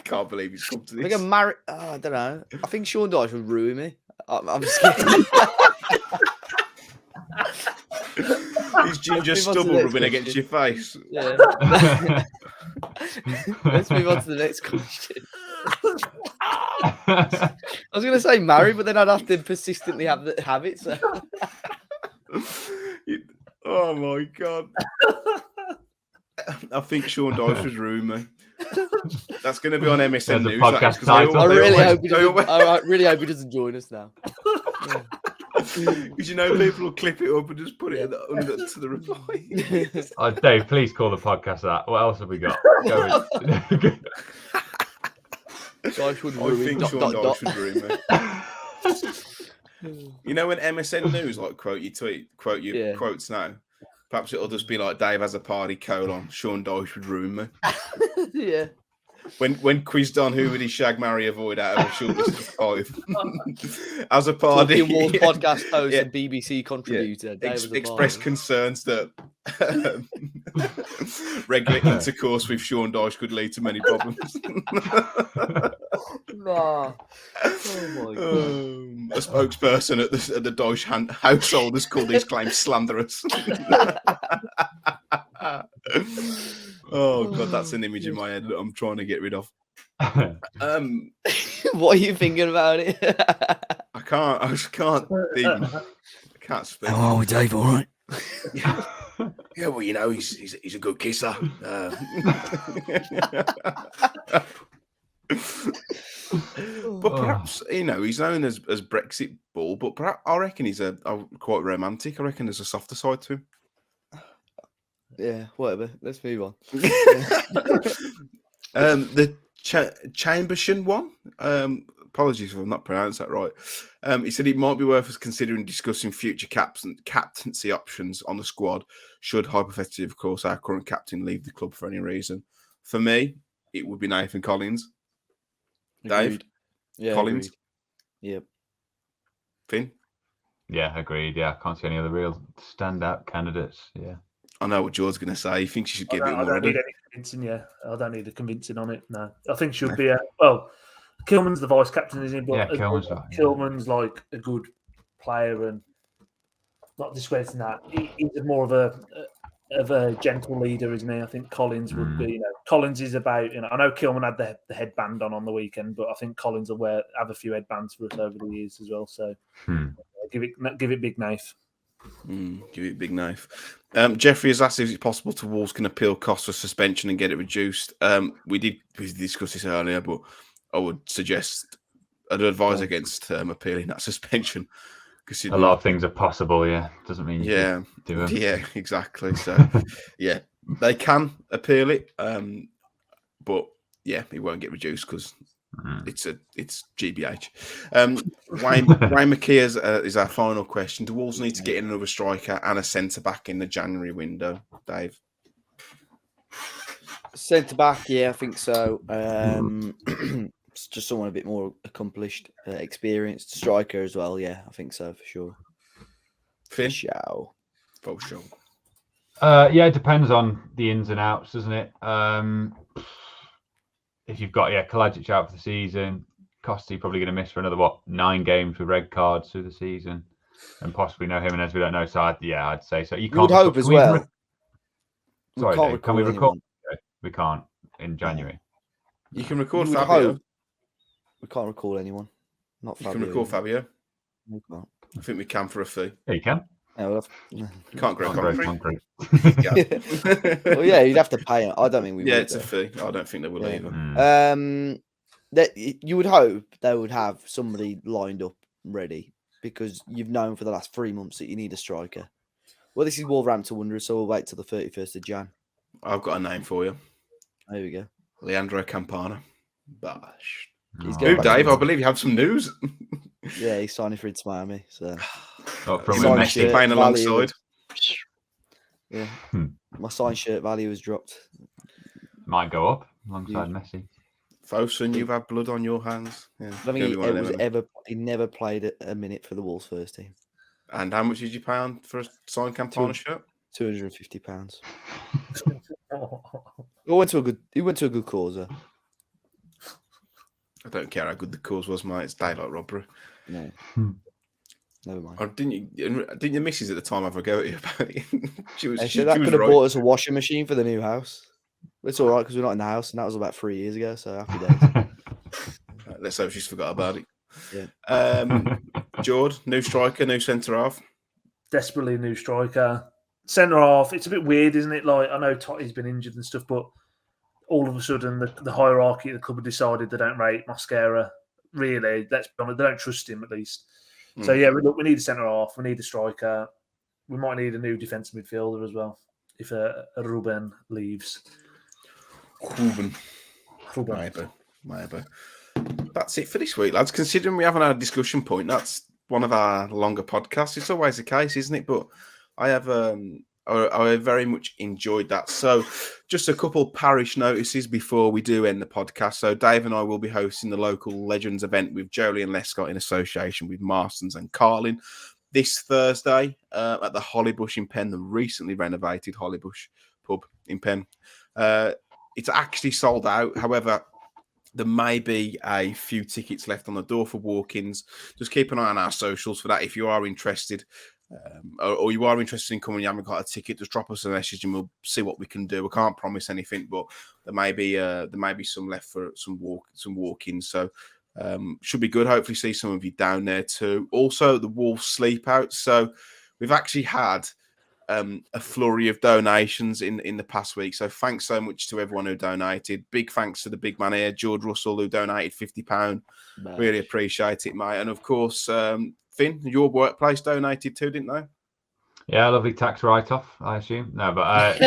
can't believe he's come to this. I think I don't know. I think Sean Dyche would ruin me. I'm scared. His ginger stubble rubbing against your face. Yeah. Let's move on to the next question. I was going to say marry, but then I'd have to persistently have it. So. Oh my god! I think Sean Dyche would ruin me. That's going to be on MSN News. Podcast title. I really hope he doesn't join us now. Because people will clip it up and just put it under to the reply. Dave, please call the podcast that. What else have we got? I think Sean Dyche would ruin me. When MSN News quote your tweet, quote your quotes now, perhaps it'll just be like Dave has a party : Sean Dyche would ruin me. Yeah. When quizzed on who would he shag, marry, avoid out of a short list of 5, as a party, Talking Wars podcast host and BBC contributor, expressed concerns that regular intercourse with Sean Dyche could lead to many problems. Nah. Oh my god. A spokesperson at the Dyche household has called these claims slanderous. Oh god, that's an image in my head that I'm trying to get rid of. What are you thinking about it? I just can't think. I can't speak. How are we, Dave? All right. Yeah, well, he's a good kisser. But perhaps he's known as Brexit Ball, but perhaps I reckon he's quite romantic. I reckon there's a softer side to him. Yeah, whatever. Let's move on. The Chambersham one. Apologies if I've not pronounced that right. He said it might be worth us considering discussing future captaincy options on the squad, should hypothetically, of course, our current captain leave the club for any reason. For me, it would be Nathan Collins. Agreed. Dave? Yeah, Collins? Agreed. Yep. Finn? Yeah, agreed. Yeah, I can't see any other real standout candidates. Yeah. I know what Jord's going to say. He thinks you should give it more. I don't need any convincing, I don't need a convincing on it. No. I think she'll be Kilman's the vice captain, isn't he? But Kilman's like a good player and not discrediting that. He's more of a gentle leader, isn't he? I think Collins would be. Collins is about. I know Kilman had the headband on the weekend, but I think Collins will have a few headbands for us over the years as well. So give it big knife. Give it a big knife. Jeffrey has asked if it's possible to Wolves can appeal Costa suspension and get it reduced. We did discuss this earlier, but I would advise against appealing that suspension A lot of things are possible, yeah. Doesn't mean you should do them. Yeah, exactly. So, yeah, they can appeal it, but yeah, it won't get reduced because it's GBH. Wayne McKee is our final question. Do Wolves need to get in another striker and a centre back in the January window, Dave? Centre back, yeah, I think so. Just someone a bit more accomplished, experienced striker as well. Yeah, I think so for sure. Finn? For sure. Yeah, it depends on the ins and outs, doesn't it? If you've got Kalajic out for the season, Costa probably going to miss for another 9 games with red cards through the season, and possibly no Jimenez. We don't know, so I'd say so. You would hope as well. Sorry, Dave, can we record? We can't in January. You can record Fabio. We can't recall anyone. Not Fabio. You can record Fabio. We can't. I think we can for a fee. Yeah, you can. Yeah, can't grow concrete. Well, yeah, you'd have to pay it. I don't think we would. Yeah, it's a fee. I don't think they will either. That you would hope they would have somebody lined up ready because you've known for the last 3 months that you need a striker. Well, this is Wolverhampton Wanderers, so we'll wait till the 31st of Jan. I've got a name for you. There we go. Leandro Campana. Bosh. Who, Dave? I believe you have some news. Yeah, he's signing for Inter Miami. So from Messi playing alongside. Yeah, my signed shirt value has dropped. Might go up alongside Messi. Fosun, you've had blood on your hands. Yeah, I think he never played a minute for the Wolves first team. And how much did you pay for a signed Campana shirt? £250. He went to a good cause. Though. I don't care how good the cause was, mate. It's daylight robbery. No. Never mind. Or didn't your missus at the time have a go at you about it? she was could have bought us a washing machine for the new house. It's all right because we're not in the house, and that was about 3 years ago. So happy days. Let's hope she's forgot about it. Yeah. Jord, new striker, new centre half. Desperately new striker. Centre half. It's a bit weird, isn't it? Like I know Totti's been injured and stuff, but all of a sudden the hierarchy of the club have decided they don't rate Mascara. Really, let's be honest, they don't trust him at least. So yeah, we need a centre half, we need a striker, we might need a new defensive midfielder as well if Ruben leaves. Ruben. Maybe. That's it for this week, lads. Considering we haven't had a discussion point, that's one of our longer podcasts. It's always the case, isn't it? But I very much enjoyed that. So just a couple parish notices before we do end the podcast. So Dave and I will be hosting the local Legends event with Jolie and Lescott in association with Marston's and Carlin this Thursday at the Hollybush in Penn, the recently renovated Hollybush pub in Penn. It's actually sold out. However, there may be a few tickets left on the door for walk-ins. Just keep an eye on our socials for that if you are interested. Or you are interested in coming, you haven't got a ticket, just drop us a message and we'll see what we can do. I can't promise anything, but there may be some left for some walk-ins. So should be good. Hopefully see some of you down there too. Also, the Wolves sleep out. So we've actually had a flurry of donations in the past week. So thanks so much to everyone who donated. Big thanks to the big man here, Jord Russell, who donated £50. Nice. Really appreciate it, mate. And of course, Finn, your workplace donated too, didn't they? Yeah, lovely tax write-off, I assume. No, but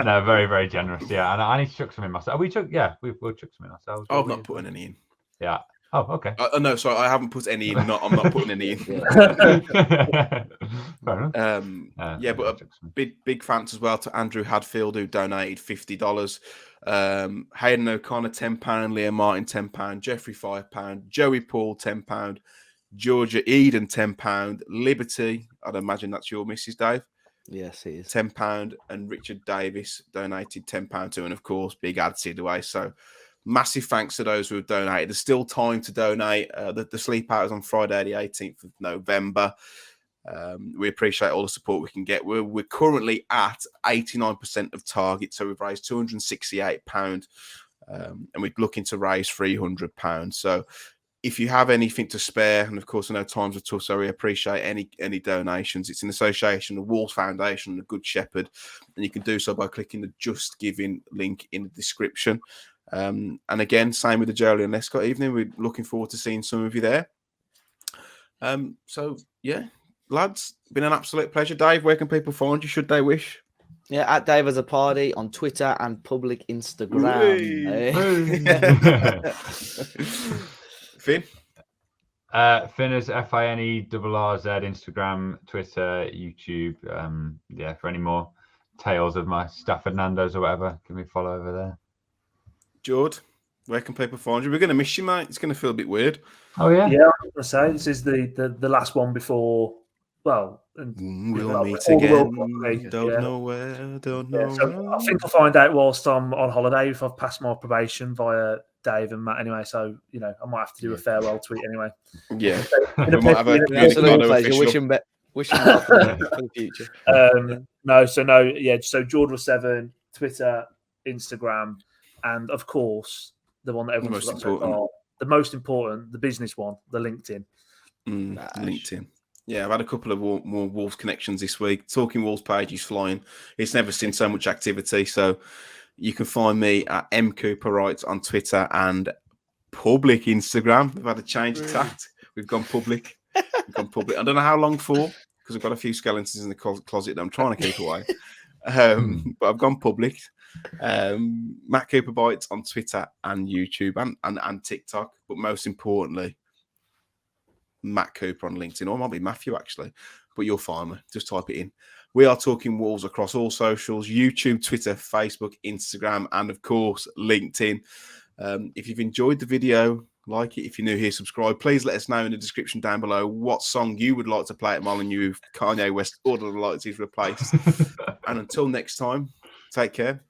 no, very, very generous. Yeah, and I need to chuck some in myself. We'll chuck some in ourselves. I'm not putting any in. Yeah. Oh, okay. No, sorry, I haven't put any in. I'm not putting any in. Fair enough. Yeah, but big thanks as well to Andrew Hadfield, who donated $50. Hayden O'Connor, £10. Liam Martin, £10. Jeffrey, £5. Joey Paul, £10. Georgia Eden, £10. Liberty, I'd imagine that's your missus, Dave. Yes, it is. £10. And Richard Davis donated £10 too. And of course, big ad away. So massive thanks to those who have donated. There's still time to donate. The sleep out is on Friday, the 18th of November. We appreciate all the support we can get. We're currently at 89% of target, so we've raised £268, and we're looking to raise £300. So if you have anything to spare, and of course I know times are tough, so we appreciate any donations. It's in association with the Wolves Foundation and the Good Shepherd, and you can do so by clicking the Just Giving link in the description. And again, same with the Jolie and Lescott evening. We're looking forward to seeing some of you there. So yeah, lads, been an absolute pleasure. Dave, where can people find you should they wish? Yeah, at Dave as a party on Twitter and public Instagram. Finn? Finn is FINERRZ, Instagram, Twitter, YouTube. Yeah, for any more tales of my Stafford Nando's or whatever, give me a follow over there. Jord, where can people find you? We're going to miss you, mate. It's going to feel a bit weird. Oh, yeah? Yeah, I was going to say, this is the last one before, well... We'll meet again. Don't know where, don't know so where. I think I'll find out whilst I'm on holiday if I've passed my probation via Dave and Matt anyway. So, you know, I might have to do a farewell tweet anyway. Yeah. We might have a absolute pleasure. Wish him well for the future. So Jord was 7, Twitter, Instagram, and of course, the one that everyone's got so far, the most important, the business one, the LinkedIn. LinkedIn. Yeah, I've had a couple of more Wolves connections this week. Talking Wolves page is flying. It's never seen so much activity. So you can find me at mcooperwright on Twitter and public Instagram. We've had a change of tact. We've gone public. I don't know how long for, because I've got a few skeletons in the closet that I'm trying to keep away. But I've gone public. Matt Cooper Bites on Twitter and YouTube and TikTok. But most importantly, Matt Cooper on LinkedIn, or it might be Matthew actually, but you'll find me. Just type it in. We are talking Wolves across all socials: YouTube, Twitter, Facebook, Instagram, and of course LinkedIn. If you've enjoyed the video, like it. If you're new here, subscribe. Please let us know in the description down below what song you would like to play at Molineux if Kanye West or the lights is replaced. And until next time, take care.